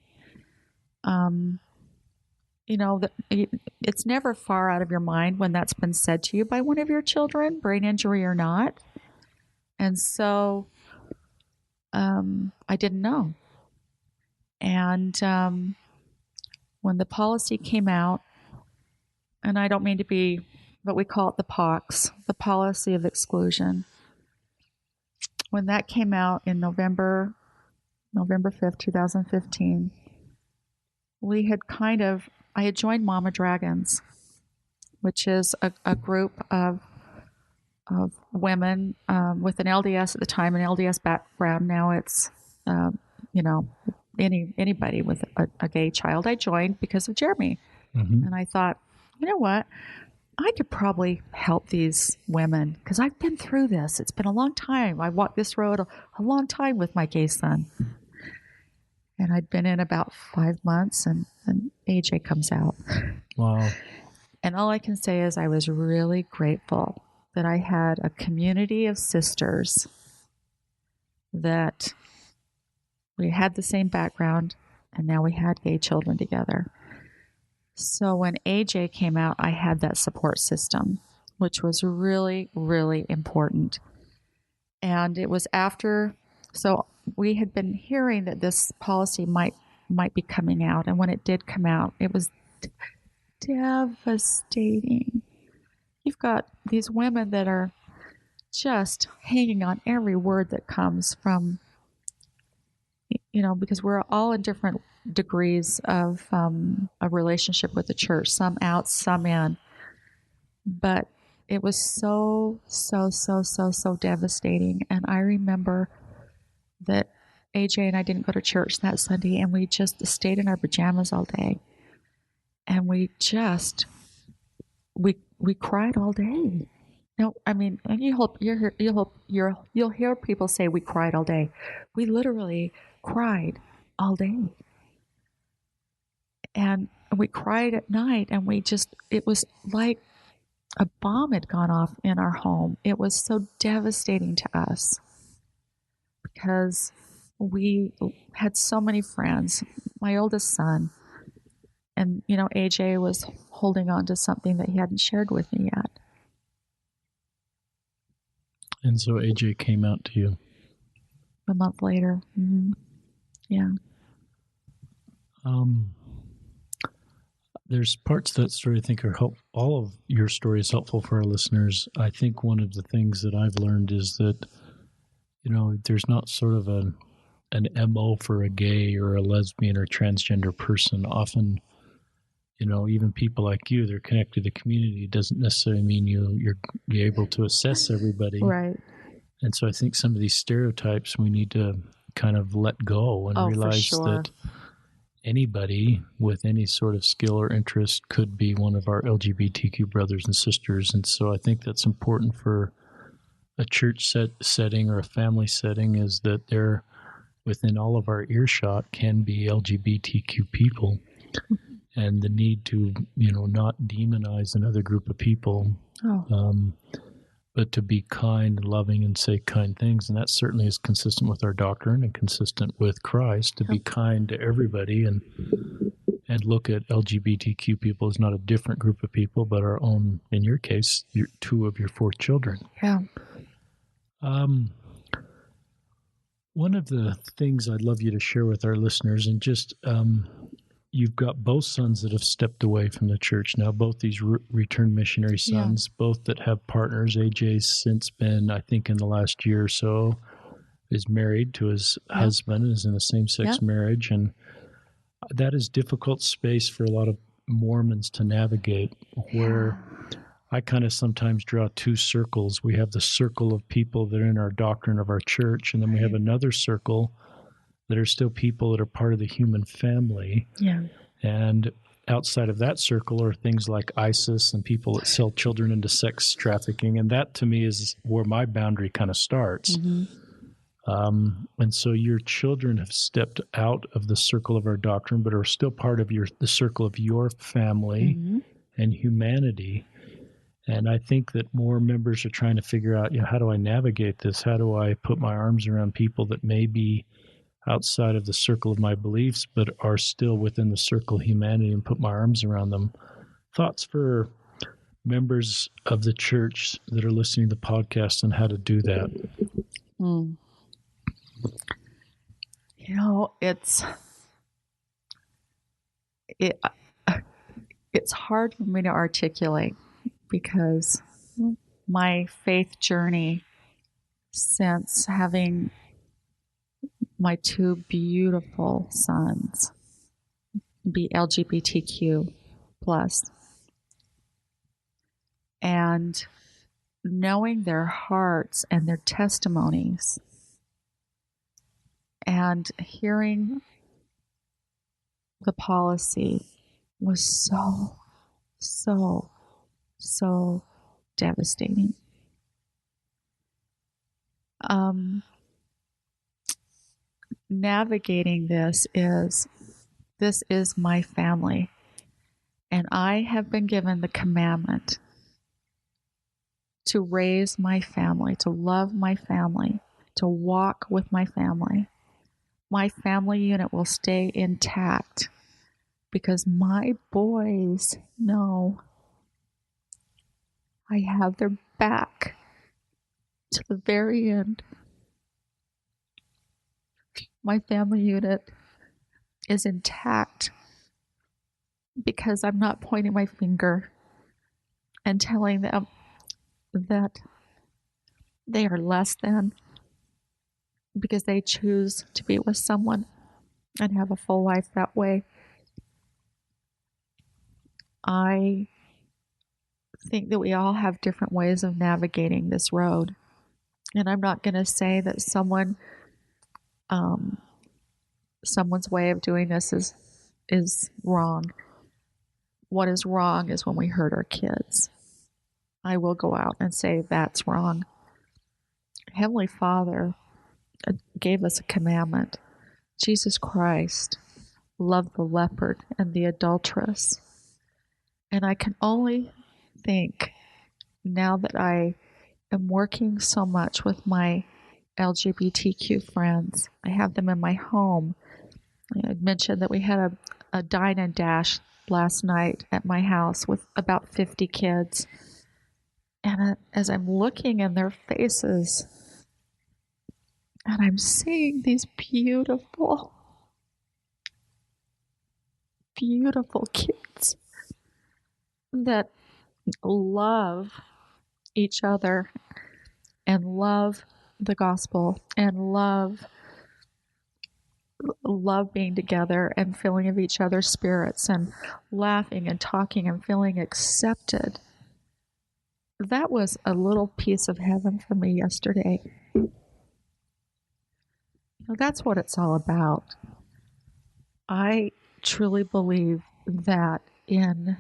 It's never far out of your mind when that's been said to you by one of your children, brain injury or not. And so I didn't know. And when the policy came out, and I don't mean to be, but we call it the POX, the policy of exclusion. When that came out in November 5th, 2015, I had joined Mama Dragons, which is a group of women with an LDS at the time, an LDS background. Now it's, anybody with a gay child. I joined because of Jeremy. Mm-hmm. And I thought, you know what? I could probably help these women because I've been through this. It's been a long time. I walked this road a long time with my gay son. And I'd been in about 5 months, and AJ comes out. Wow. And all I can say is I was really grateful that I had a community of sisters that we had the same background, and now we had gay children together. So when AJ came out, I had that support system, which was really, really important. And it was so we had been hearing that this policy might be coming out. And when it did come out, it was devastating. You've got these women that are just hanging on every word that comes from, because we're all in different degrees of a relationship with the church, some out, some in. But it was so devastating. And I remember that AJ and I didn't go to church that Sunday, and we just stayed in our pajamas all day. And we cried all day. No, I mean, you'll hear people say we cried all day. We literally cried all day. And we cried at night, and it was like a bomb had gone off in our home. It was so devastating to us because we had so many friends, my oldest son, and, AJ was holding on to something that he hadn't shared with me yet. And so AJ came out to you. A month later. Mm-hmm. Yeah. There's parts of that story I think are helpful. All of your story is helpful for our listeners. I think one of the things that I've learned is that, there's not sort of an MO for a gay or a lesbian or transgender person. Often even people like you, they're connected to the community. It doesn't necessarily mean you're able to assess everybody. Right. And so I think some of these stereotypes we need to kind of let go and realize that anybody with any sort of skill or interest could be one of our LGBTQ brothers and sisters. And so I think that's important for a church setting or a family setting, is that there, within all of our earshot, can be LGBTQ people. And the need to, not demonize another group of people, but to be kind and loving and say kind things. And that certainly is consistent with our doctrine and consistent with Christ, to be kind to everybody and look at LGBTQ people as not a different group of people, but our own, in your case, two of your four children. Yeah. One of the things I'd love you to share with our listeners, and just you've got both sons that have stepped away from the church now, both these returned missionary sons, both that have partners. AJ's since been, I think in the last year or so, is married to his husband, is in a same-sex marriage. And that is difficult space for a lot of Mormons to navigate, where I kind of sometimes draw two circles. We have the circle of people that are in our doctrine of our church, and then we have another circle that are still people that are part of the human family. Yeah. And outside of that circle are things like ISIS and people that sell children into sex trafficking. And that, to me, is where my boundary kind of starts. Mm-hmm. And so your children have stepped out of the circle of our doctrine, but are still part of the circle of your family and humanity. And I think that more members are trying to figure out, how do I navigate this? How do I put my arms around people that may be outside of the circle of my beliefs, but are still within the circle of humanity, and put my arms around them? Thoughts for members of the church that are listening to the podcast on how to do that? It's hard for me to articulate, because my faith journey since having my two beautiful sons be LGBTQ plus, and knowing their hearts and their testimonies, and hearing the policy was so devastating. Navigating this is my family, and I have been given the commandment to raise my family, to love my family, to walk with my family. My family unit will stay intact because my boys know I have their back to the very end. My family unit is intact because I'm not pointing my finger and telling them that they are less than because they choose to be with someone and have a full life that way. I think that we all have different ways of navigating this road. And I'm not going to say that someone's way of doing this is wrong. What is wrong is when we hurt our kids. I will go out and say that's wrong. Heavenly Father gave us a commandment. Jesus Christ loved the leopard and the adulteress. And I can only think, now that I am working so much with my LGBTQ friends, I have them in my home. I mentioned that we had a dine and dash last night at my house with about 50 kids. And as I'm looking in their faces, and I'm seeing these beautiful, beautiful kids that love each other and love the gospel and love love being together and feeling of each other's spirits and laughing and talking and feeling accepted. That was a little piece of heaven for me yesterday. That's what it's all about. I truly believe that in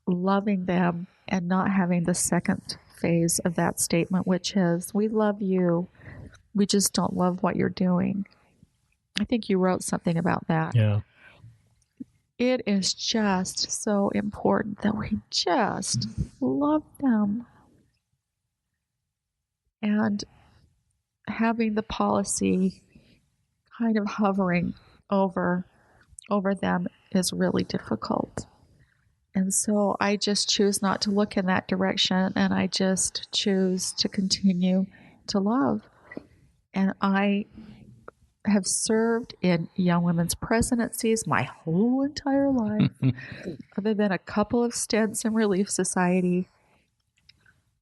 loving them and not having the second phase of that statement, which is, we love you, we just don't love what you're doing. I think you wrote something about that. Yeah. It is just so important that we just love them. And having the policy kind of hovering over them is really difficult. And so I just choose not to look in that direction, and I just choose to continue to love. And I have served in young women's presidencies my whole entire life, other than a couple of stints in Relief Society.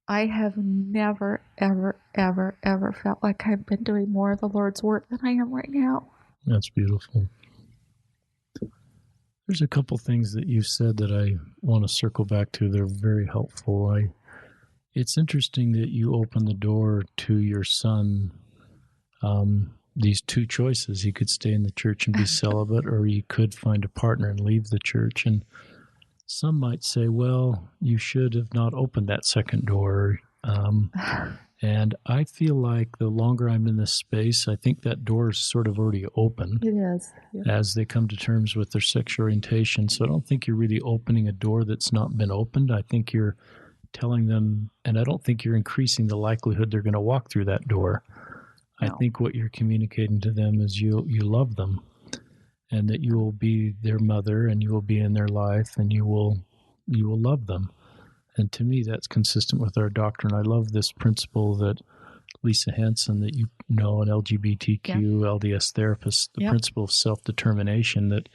I have never, ever, ever, ever felt like I've been doing more of the Lord's work than I am right now. That's beautiful. There's a couple things that you said that I want to circle back to. They're very helpful. It's interesting that you opened the door to your son these two choices. He could stay in the church and be celibate, or he could find a partner and leave the church. And some might say, well, you should have not opened that second door. And I feel like the longer I'm in this space, I think that door is sort of already open. It is. Yeah. As they come to terms with their sexual orientation. So I don't think you're really opening a door that's not been opened. I think you're telling them, and I don't think you're increasing the likelihood they're going to walk through that door. No. I think what you're communicating to them is you love them, and that you will be their mother, and you will be in their life, and you will love them. And to me, that's consistent with our doctrine. I love this principle that Lisa Hanson, that you know, an LGBTQ, LDS therapist, the principle of self-determination, that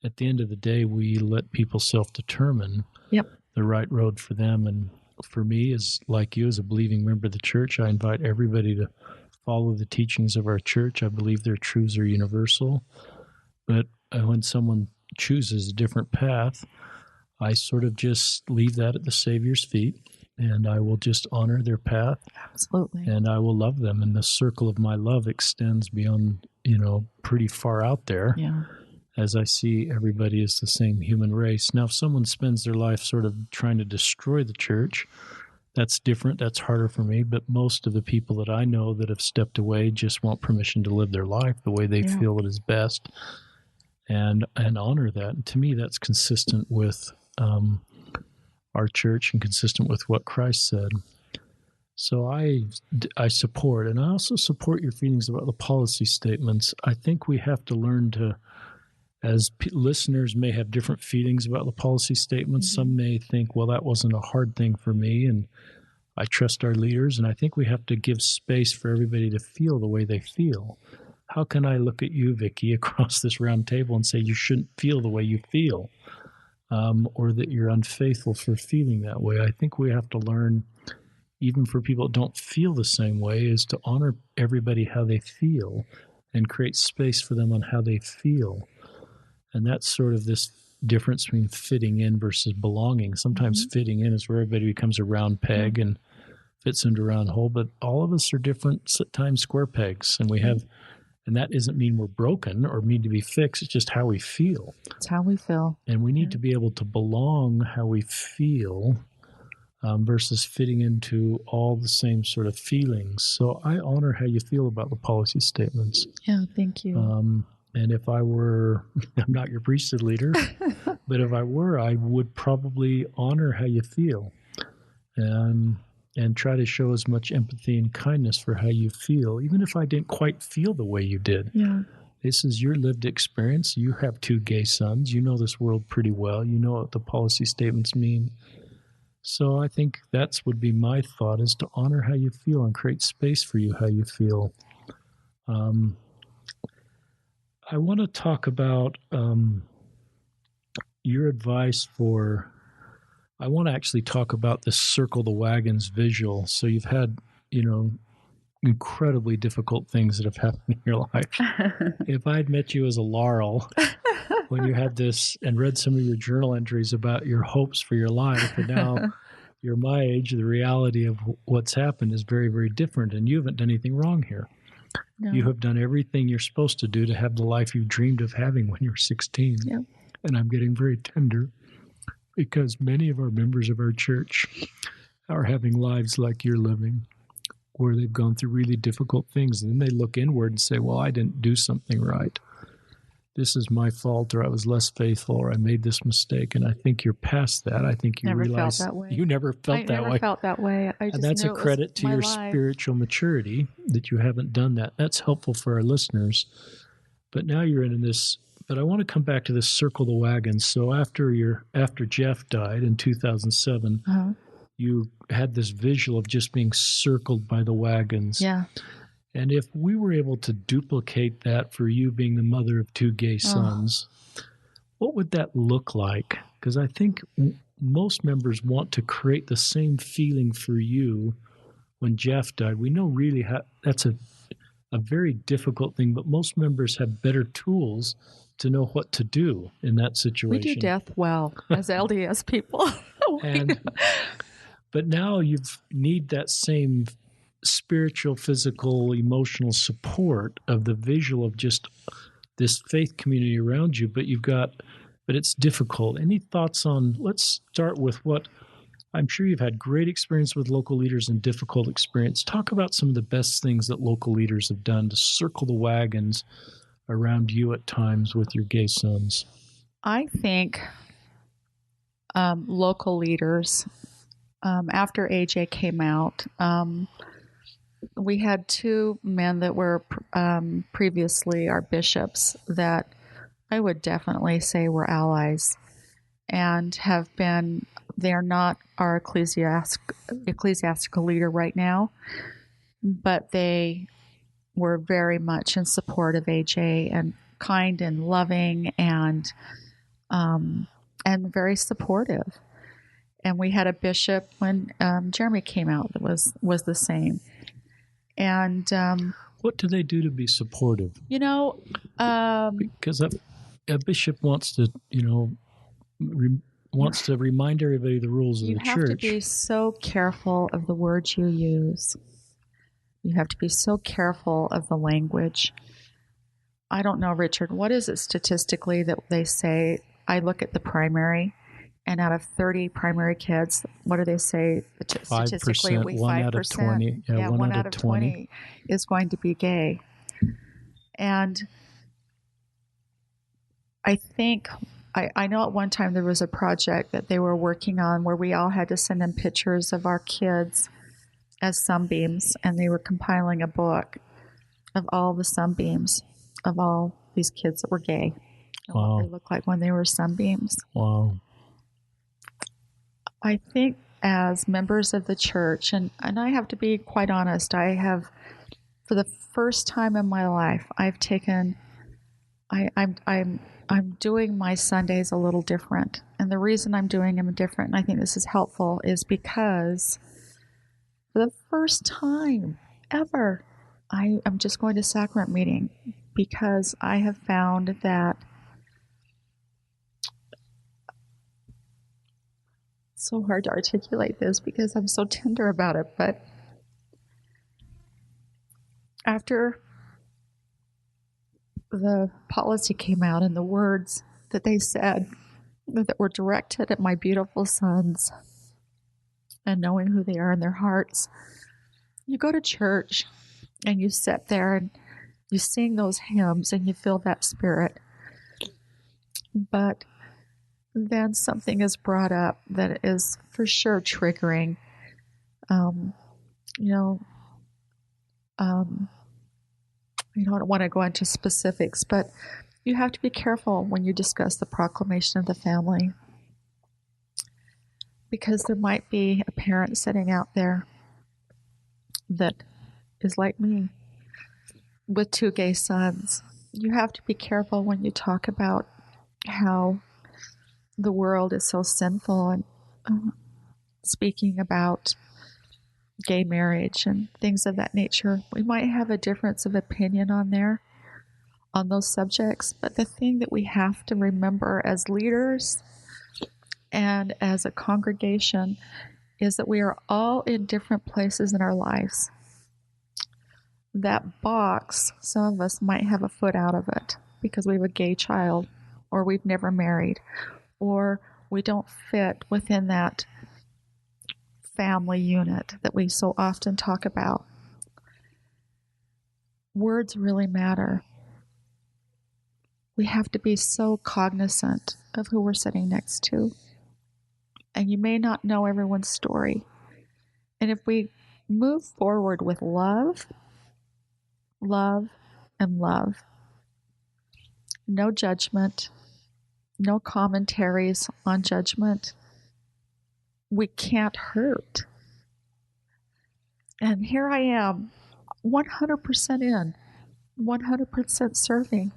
at the end of the day, we let people self-determine the right road for them. And for me, as like you, as a believing member of the church, I invite everybody to follow the teachings of our church. I believe their truths are universal. But when someone chooses a different path, I sort of just leave that at the Savior's feet, and I will just honor their path. Absolutely. And I will love them. And the circle of my love extends beyond, pretty far out there. Yeah. As I see everybody as the same human race. Now, if someone spends their life sort of trying to destroy the church, that's different. That's harder for me. But most of the people that I know that have stepped away just want permission to live their life the way they feel it is best, and honor that. And to me, that's consistent with our church and consistent with what Christ said. So I support, and I also support your feelings about the policy statements. I think we have to learn to, as listeners may have different feelings about the policy statements. Mm-hmm. Some may think, well, that wasn't a hard thing for me, and I trust our leaders. And I think we have to give space for everybody to feel the way they feel. How can I look at you, Vickie, across this round table and say you shouldn't feel the way you feel? Or that you're unfaithful for feeling that way? I think we have to learn, even for people that don't feel the same way, is to honor everybody how they feel and create space for them on how they feel. And that's sort of this difference between fitting in versus belonging. Sometimes fitting in is where everybody becomes a round peg and fits into a round hole, but all of us are different times square pegs, and we have. And that doesn't mean we're broken or need to be fixed. It's just how we feel. It's how we feel. And we need to be able to belong how we feel versus fitting into all the same sort of feelings. So I honor how you feel about the policy statements. Yeah, thank you. And if I were, I'm not your priesthood leader, but if I were, I would probably honor how you feel. And try to show as much empathy and kindness for how you feel, even if I didn't quite feel the way you did. Yeah. This is your lived experience. You have two gay sons. You know this world pretty well. You know what the policy statements mean. So I think that's would be my thought, is to honor how you feel and create space for you how you feel. I want to talk about your advice for... I want to actually talk about this Circle the Wagons visual. So you've had, incredibly difficult things that have happened in your life. If I'd met you as a Laurel when you had this and read some of your journal entries about your hopes for your life, and now you're my age, the reality of what's happened is very, very different, and you haven't done anything wrong here. No. You have done everything you're supposed to do to have the life you dreamed of having when you were 16. Yep. And I'm getting very tender because many of our members of our church are having lives like you're living, where they've gone through really difficult things. And then they look inward and say, well, I didn't do something right. This is my fault, or I was less faithful, or I made this mistake. And I think you're past that. I think you never realize felt that way. You never felt that way. I never felt that way. I just and that's knew a credit to your spiritual maturity that you haven't done that. That's helpful for our listeners. But now you're in this. But I want to come back to this Circle the Wagons. So after Jeff died in 2007, you had this visual of just being circled by the wagons. Yeah. And if we were able to duplicate that for you being the mother of 2 gay sons, what would that look like? Because I think most members want to create the same feeling for you when Jeff died. We know really that's a very difficult thing, but most members have better tools to know what to do in that situation. We do death well as LDS people. But now you need that same spiritual, physical, emotional support of the visual of just this faith community around you, but it's difficult. Any thoughts on, let's start with what, I'm sure you've had great experience with local leaders and difficult experience. Talk about some of the best things that local leaders have done to circle the wagons around you at times with your gay sons. I think local leaders, after AJ came out, we had 2 men that were previously our bishops that I would definitely say were allies and have been, they're not our ecclesiastical leader right now, but they were very much in support of AJ and kind and loving and very supportive. And we had a bishop when Jeremy came out that was the same. And what do they do to be supportive? Because a bishop wants to, wants to remind everybody the rules of the church. You have to be so careful of the words you use. You have to be so careful of the language. I don't know, Richard, what is it statistically that they say? I look at the primary, and out of 30 primary kids, what do they say? Statistically, 5%, 1 out of 20. Yeah, 1 out of 20 is going to be gay. And I think, I know at one time there was a project that they were working on where we all had to send in pictures of our kids as sunbeams, and they were compiling a book of all the sunbeams of all these kids that were gay. And what they looked like when they were sunbeams. Wow. I think as members of the church, and I have to be quite honest, I have, for the first time in my life, I've taken, I'm doing my Sundays a little different. And the reason I'm doing them different, and I think this is helpful, is because for the first time ever, I'm just going to sacrament meeting because I have found that it's so hard to articulate this because I'm so tender about it, but after the policy came out and the words that they said that were directed at my beautiful sons and knowing who they are in their hearts, you go to church and you sit there and you sing those hymns and you feel that spirit. But then something is brought up that is for sure triggering. I don't want to go into specifics, but you have to be careful when you discuss the proclamation of the family, because there might be a parent sitting out there that is like me with 2 gay sons. You have to be careful when you talk about how the world is so sinful and speaking about, gay marriage and things of that nature. We might have a difference of opinion on those subjects, but the thing that we have to remember as leaders and as a congregation is that we are all in different places in our lives. That box, some of us might have a foot out of it because we have a gay child, or we've never married, or we don't fit within that family unit that we so often talk about. Words really matter. We have to be so cognizant of who we're sitting next to. And you may not know everyone's story. And if we move forward with love, and love, no judgment, no commentaries on judgment, we can't hurt. And here I am, 100% in, 100% serving.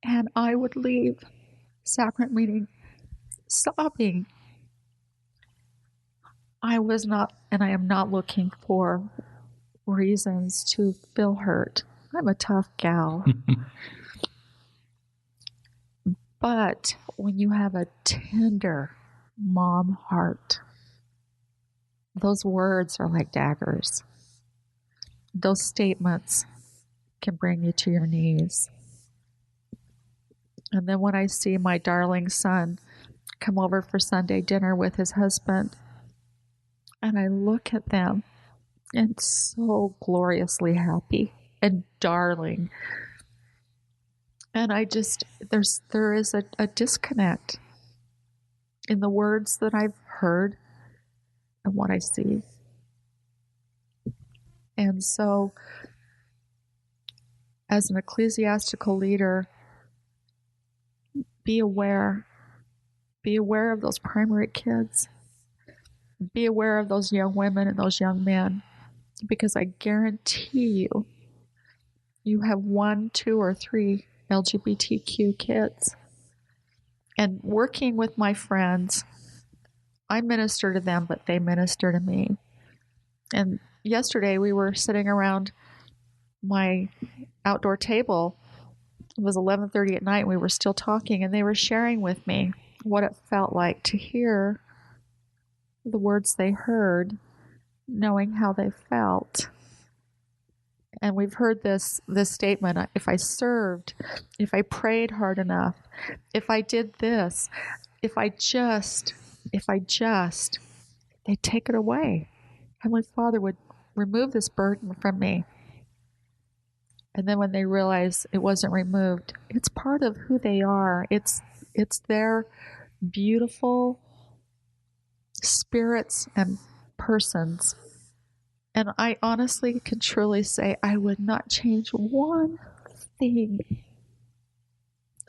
And I would leave sacrament meeting sobbing. I was not, and I am not looking for reasons to feel hurt. I'm a tough gal. But when you have a tender mom heart, those words are like daggers. Those statements can bring you to your knees. And then when I see my darling son come over for Sunday dinner with his husband, and I look at them and so gloriously happy and darling, and I just, there is a disconnect in the words that I've heard and what I see. And so, as an ecclesiastical leader, be aware of those primary kids. Be aware of those young women and those young men, because I guarantee you have 1, 2, or 3 LGBTQ kids. And working with my friends, I minister to them, but they minister to me. And yesterday we were sitting around my outdoor table. It was 11:30 at night, and we were still talking, and they were sharing with me what it felt like to hear the words they heard, knowing how they felt. And we've heard this statement: if I served, if I prayed hard enough, if I did this, if I just, they'd take it away. Heavenly Father would remove this burden from me. And then when they realize it wasn't removed, it's part of who they are. It's their beautiful spirits and persons. And I honestly can truly say I would not change one thing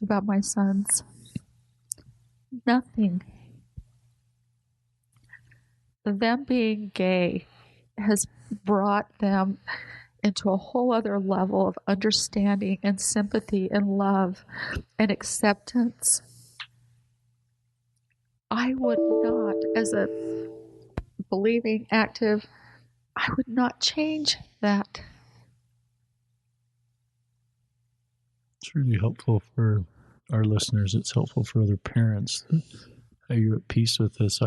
about my sons. Nothing. Them being gay has brought them into a whole other level of understanding and sympathy and love and acceptance. I would not, as a believing, active, I would not change that. It's really helpful for our listeners. It's helpful for other parents. How you're at peace with this.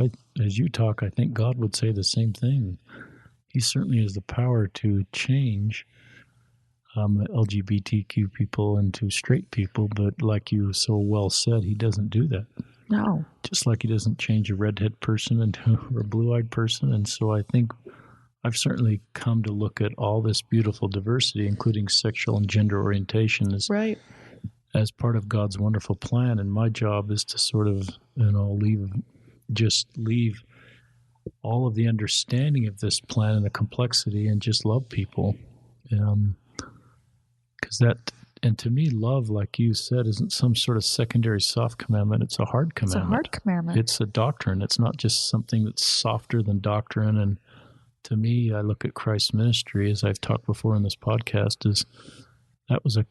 As you talk, I think God would say the same thing. He certainly has the power to change LGBTQ people into straight people, but like you so well said, he doesn't do that. No. Just like he doesn't change a redhead person into a blue-eyed person. And so I think I've certainly come to look at all this beautiful diversity, including sexual and gender orientation, as part of God's wonderful plan. And my job is to sort of, leave all of the understanding of this plan and the complexity and just love people. And to me, love, like you said, isn't some sort of secondary soft commandment. It's a hard commandment. It's a hard commandment. It's a doctrine. It's not just something that's softer than doctrine. And to me, I look at Christ's ministry, as I've talked before in this podcast, that was a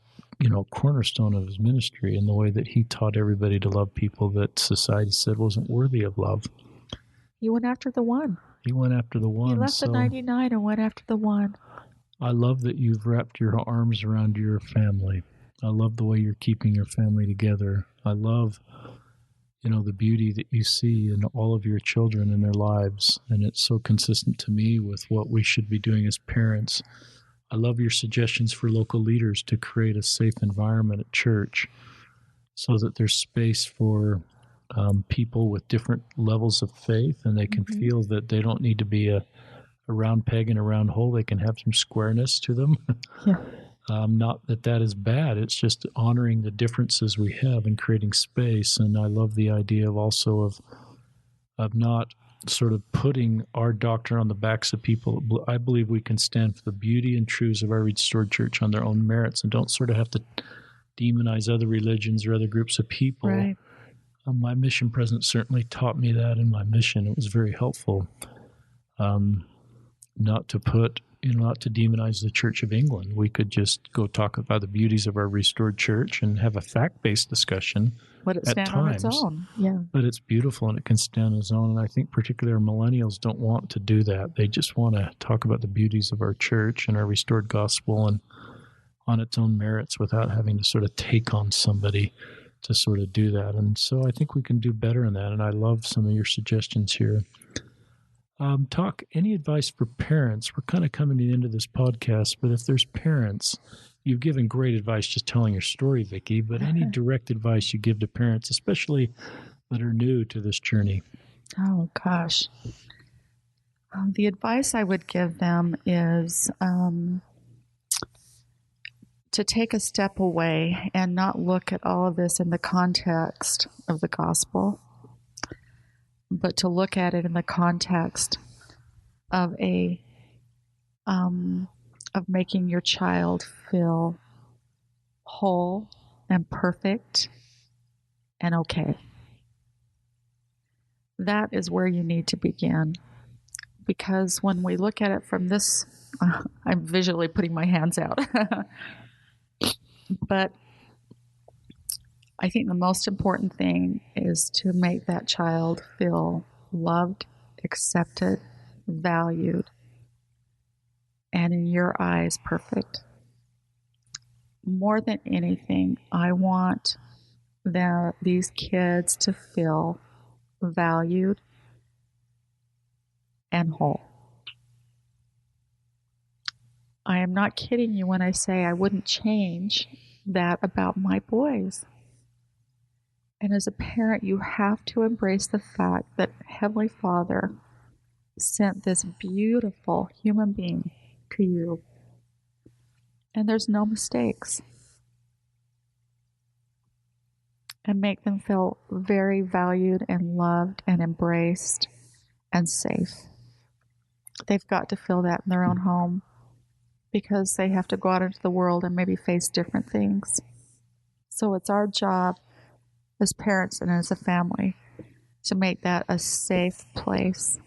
cornerstone of his ministry, in the way that he taught everybody to love people that society said wasn't worthy of love. He went after the one. He went after the one. He left the 99 and went after the one. I love that you've wrapped your arms around your family. I love the way you're keeping your family together. I love, the beauty that you see in all of your children and their lives. And it's so consistent to me with what we should be doing as parents. I love your suggestions for local leaders to create a safe environment at church so that there's space for people with different levels of faith, and they can feel that they don't need to be a round peg in a round hole. They can have some squareness to them. Yeah. Not that is bad. It's just honoring the differences we have and creating space. And I love the idea of not sort of putting our doctrine on the backs of people. I believe we can stand for the beauty and truths of our restored church on their own merits and don't sort of have to demonize other religions or other groups of people. Right. My mission president certainly taught me that in my mission. It was very helpful. Not to demonize the Church of England. We could just go talk about the beauties of our restored church and have a fact-based discussion. Let it stand on its own. Yeah. But it's beautiful and it can stand on its own. And I think particularly our millennials don't want to do that. They just want to talk about the beauties of our church and our restored gospel and on its own merits without having to sort of take on somebody to sort of do that. And so I think we can do better in that. And I love some of your suggestions here. Any advice for parents? We're kind of coming to the end of this podcast, but if there's parents, you've given great advice just telling your story, Vickie, but any direct advice you give to parents, especially that are new to this journey? Oh, gosh. The advice I would give them is to take a step away and not look at all of this in the context of the gospel, but to look at it in the context of of making your child feel whole and perfect and okay. That is where you need to begin. Because when we look at it from this, I'm visually putting my hands out. But I think the most important thing is to make that child feel loved, accepted, valued, and in your eyes, perfect. More than anything, I want these kids to feel valued and whole. I am not kidding you when I say I wouldn't change that about my boys. And as a parent, you have to embrace the fact that Heavenly Father sent this beautiful human being to you. And there's no mistakes. And make them feel very valued and loved and embraced and safe. They've got to feel that in their own home because they have to go out into the world and maybe face different things. So it's our job as parents and as a family to make that a safe place.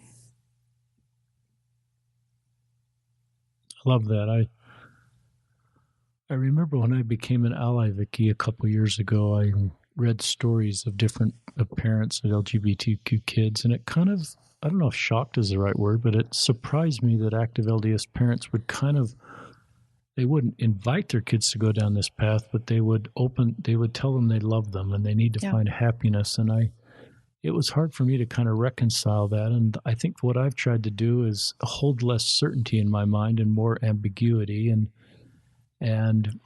I love that. I remember when I became an ally, Vickie, a couple years ago, I read stories of parents of LGBTQ kids, and it kind of, I don't know if shocked is the right word, but it surprised me that active LDS parents would they wouldn't invite their kids to go down this path, but they would tell them they love them and they need to find happiness. And it was hard for me to kind of reconcile that. And I think what I've tried to do is hold less certainty in my mind and more ambiguity. And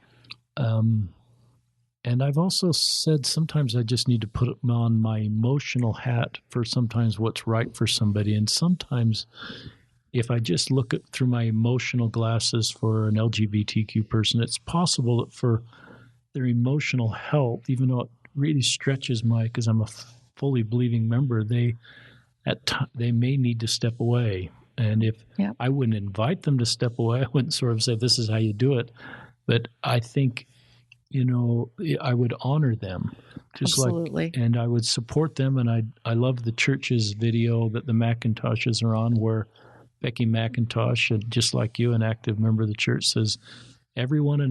I've also said sometimes I just need to put on my emotional hat for sometimes what's right for somebody. And sometimes if I just look through my emotional glasses for an LGBTQ person, it's possible that for their emotional health, even though it really stretches because I'm a fully believing member, they may need to step away. And if I wouldn't invite them to step away, I wouldn't sort of say, this is how you do it. But I think, I would honor them. Absolutely. And I would support them. And I love the church's video that the McIntoshes are on where Becky McIntosh, just like you, an active member of the church, says everyone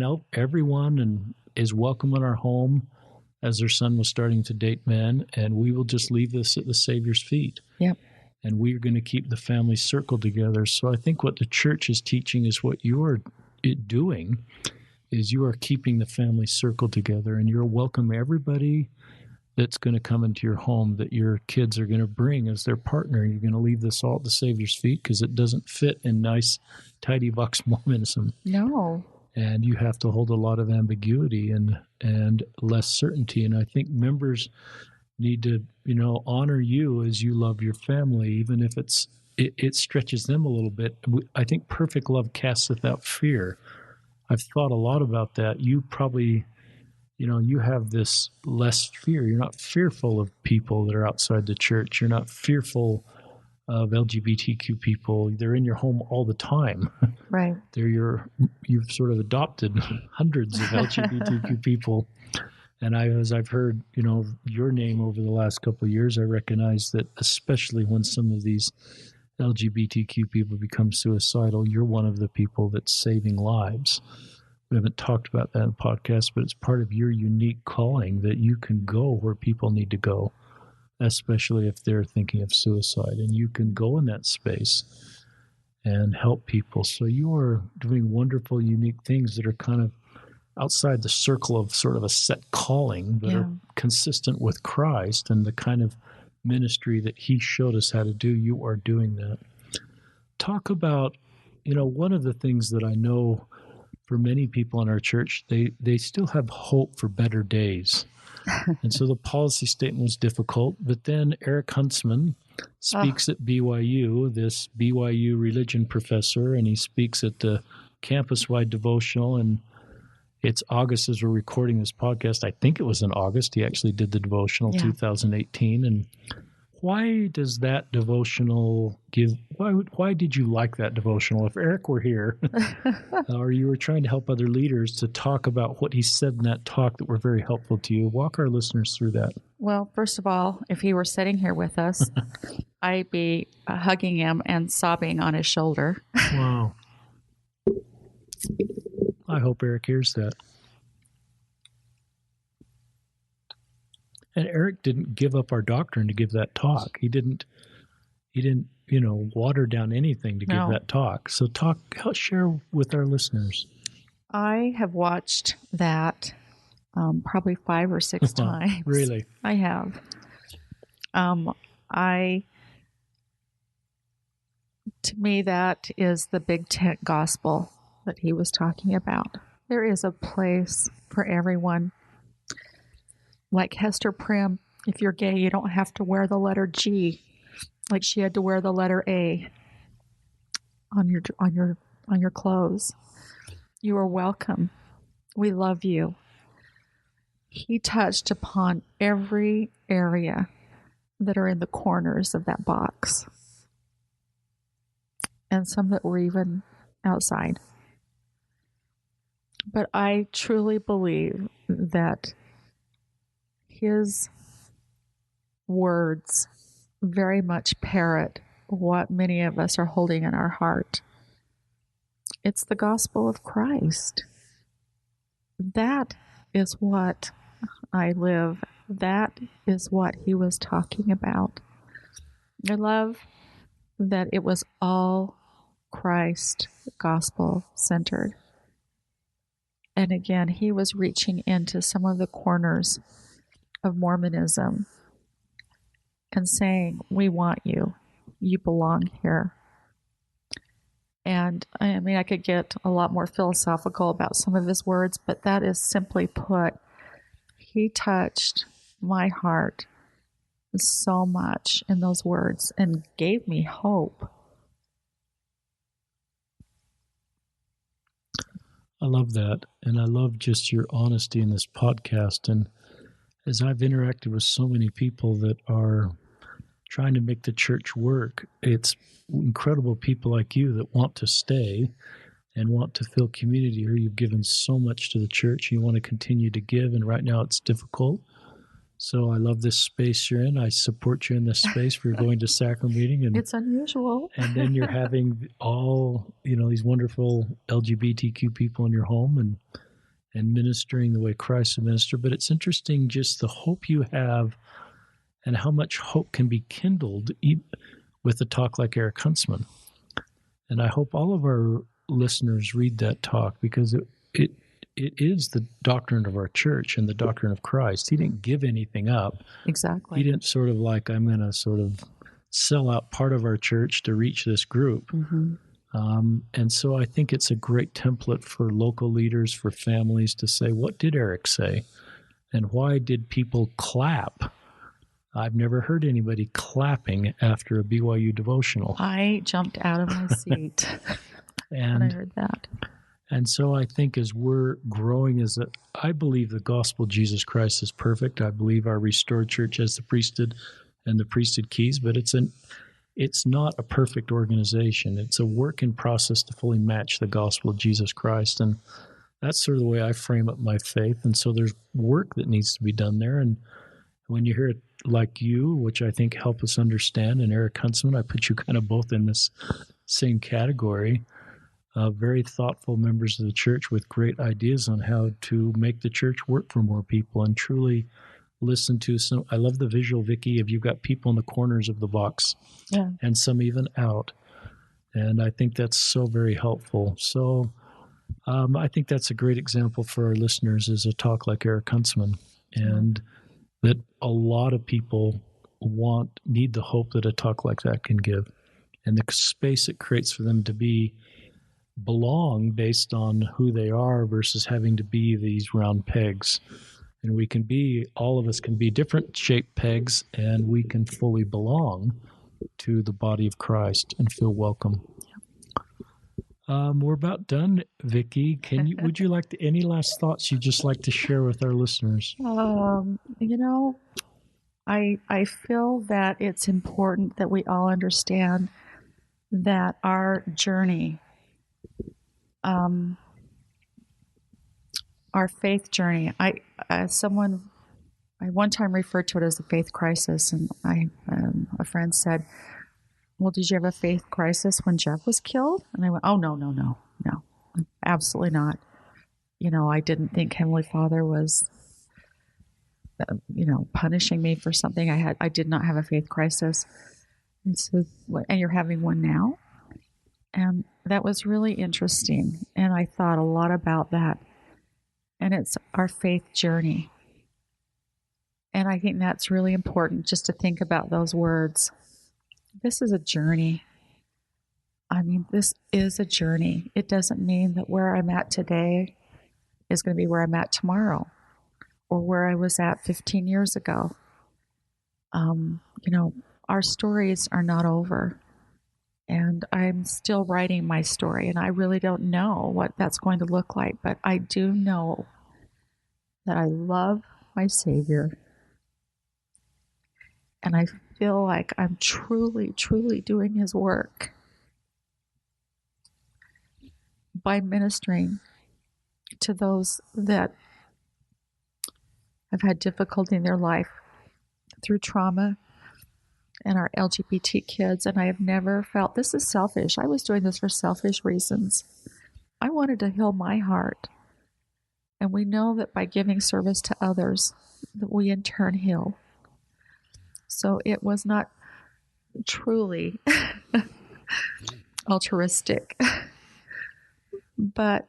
is welcome in our home as their son was starting to date men, and we will just leave this at the Savior's feet. Yep. and we're going to keep the family circle together. So I think what the church is teaching is what you're doing is you are keeping the family circle together, and you're welcoming everybody that's going to come into your home that your kids are going to bring as their partner. You're going to leave this all at the Savior's feet because it doesn't fit in nice, tidy box Mormonism. No. And you have to hold a lot of ambiguity and less certainty. And I think members need to, honor you as you love your family, even if it stretches them a little bit. I think perfect love casteth out fear. I've thought a lot about that. You probably, you have this less fear. You're not fearful of people that are outside the church. You're not fearful of LGBTQ people. They're in your home all the time. Right. You've sort of adopted hundreds of LGBTQ people. And as I've heard, your name over the last couple of years, I recognize that especially when some of these LGBTQ people become suicidal, you're one of the people that's saving lives. We haven't talked about that in the podcast, but it's part of your unique calling that you can go where people need to go, especially if they're thinking of suicide. And you can go in that space and help people. So you are doing wonderful, unique things that are kind of outside the circle of sort of a set calling, but are consistent with Christ and the kind of ministry that he showed us how to do. You are doing that. Talk about, one of the things that I know for many people in our church, they still have hope for better days. And so the policy statement was difficult, but then Eric Huntsman speaks at BYU, this BYU religion professor, and he speaks at the campus-wide devotional, and it's August as we're recording this podcast. I think it was in August. He actually did the devotional 2018. And why does that devotional why did you like that devotional? If Eric were here or you were trying to help other leaders to talk about what he said in that talk that were very helpful to you, walk our listeners through that. Well, first of all, if he were sitting here with us, I'd be hugging him and sobbing on his shoulder. Wow. I hope Eric hears that. And Eric didn't give up our doctrine to give that talk. He didn't, water down anything to give that talk. So share with our listeners. I have watched that probably 5 or 6 times. Really? I have. To me, that is the big tent gospel that he was talking about. There is a place for everyone. Like Hester Prim, if you're gay, you don't have to wear the letter G, like she had to wear the letter A on your clothes. You are welcome. We love you. He touched upon every area that are in the corners of that box, and some that were even outside. But I truly believe that his words very much parrot what many of us are holding in our heart. It's the gospel of Christ. That is what I live. That is what he was talking about. I love that it was all Christ gospel centered. And again, he was reaching into some of the corners of Mormonism and saying, we want you. You belong here. And I mean, I could get a lot more philosophical about some of his words, but that is simply put, he touched my heart so much in those words and gave me hope. I love that. And I love just your honesty in this podcast. And as I've interacted with so many people that are trying to make the church work, it's incredible people like you that want to stay and want to feel community here. You've given so much to the church. You want to continue to give. And right now it's difficult. So I love this space you're in. I support you in this space for going to sacrament meeting. And it's unusual. And then you're having all, these wonderful LGBTQ people in your home and ministering the way Christ ministered. But it's interesting just the hope you have and how much hope can be kindled with a talk like Eric Huntsman. And I hope all of our listeners read that talk, because it is the doctrine of our church and the doctrine of Christ. He didn't give anything up. Exactly. He didn't sort of like, I'm going to sort of sell out part of our church to reach this group. Mm-hmm. And so I think it's a great template for local leaders, for families to say, what did Eric say? And why did people clap? I've never heard anybody clapping after a BYU devotional. I jumped out of my seat when I heard that. And so I think as we're growing I believe the gospel of Jesus Christ is perfect. I believe our restored church has the priesthood and the priesthood keys, but it's not a perfect organization. It's a work in process to fully match the gospel of Jesus Christ. And that's sort of the way I frame up my faith. And so there's work that needs to be done there. And when you hear it like you, which I think help us understand, and Eric Huntsman, I put you kind of both in this same category. Very thoughtful members of the church with great ideas on how to make the church work for more people and truly listen to some. I love the visual, Vickie, of you've got people in the corners of the box, and some even out. And I think that's so very helpful. So I think that's a great example for our listeners, is a talk like Eric Huntsman, and that a lot of people need the hope that a talk like that can give, and the space it creates for them to belong based on who they are versus having to be these round pegs. And all of us can be different shaped pegs, and we can fully belong to the body of Christ and feel welcome. We're about done, Vickie. Would you like any last thoughts you'd just like to share with our listeners? I feel that it's important that we all understand that our journey, our faith journey, I one time referred to it as a faith crisis, and a friend said, well, did you have a faith crisis when Jeff was killed? And I went, oh, no, absolutely not. I didn't think Heavenly Father was, punishing me for something. I did not have a faith crisis. And so, and you're having one now? And that was really interesting. And I thought a lot about that. And it's our faith journey. And I think that's really important, just to think about those words. This is a journey. I mean, this is a journey. It doesn't mean that where I'm at today is going to be where I'm at tomorrow, or where I was at 15 years ago. Our stories are not over. And I'm still writing my story, and I really don't know what that's going to look like, but I do know that I love my Savior. And I feel like I'm truly, truly doing His work by ministering to those that have had difficulty in their life through trauma, and our LGBT kids. And I have never felt this is selfish. I was doing this for selfish reasons. I wanted to heal my heart. And we know that by giving service to others, that we in turn heal. So it was not truly altruistic. But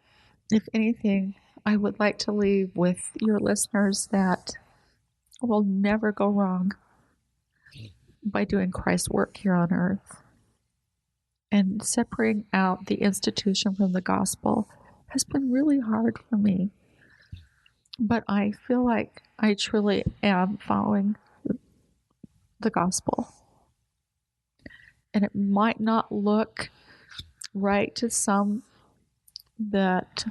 if anything, I would like to leave with your listeners that we'll never go wrong by doing Christ's work here on earth. And separating out the institution from the gospel has been really hard for me. But I feel like I truly am following the gospel. And it might not look right to some that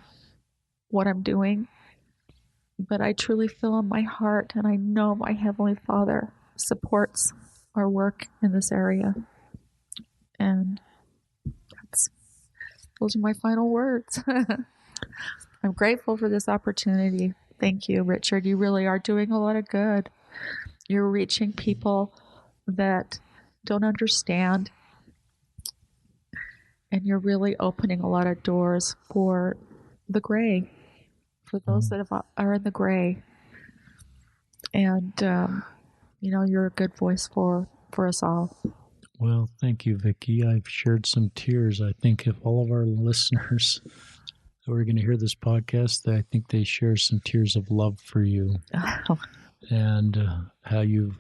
what I'm doing, but I truly feel in my heart, and I know my Heavenly Father supports our work in this area. And those are my final words. I'm grateful for this opportunity. Thank you, Richard. You really are doing a lot of good. You're reaching people that don't understand, and you're really opening a lot of doors for the gray, for those that are in the gray. And you're a good voice for us all. Well, thank you, Vickie. I've shared some tears. I think if all of our listeners who are going to hear this podcast, I think they share some tears of love for you and how you've,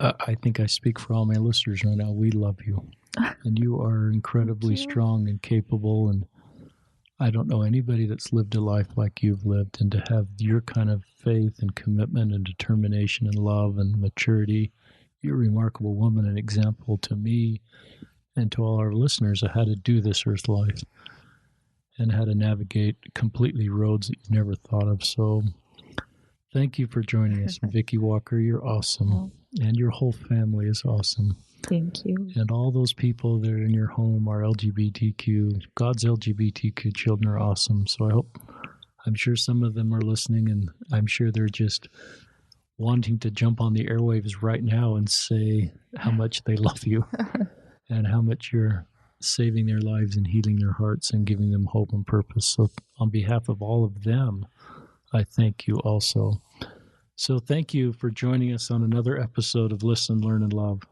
I think I speak for all my listeners right now. We love you. And you are incredibly strong and capable. And I don't know anybody that's lived a life like you've lived. And to have your kind of faith and commitment and determination and love and maturity, you're a remarkable woman, an example to me and to all our listeners of how to do this earth life and how to navigate completely roads that you've never thought of. So thank you for joining us, Vickie Walker. You're awesome. And your whole family is awesome. Thank you. And all those people that are in your home are LGBTQ. God's LGBTQ children are awesome. So I'm sure some of them are listening, and I'm sure they're just wanting to jump on the airwaves right now and say how much they love you and how much you're saving their lives and healing their hearts and giving them hope and purpose. So on behalf of all of them, I thank you also. So thank you for joining us on another episode of Listen, Learn, and Love.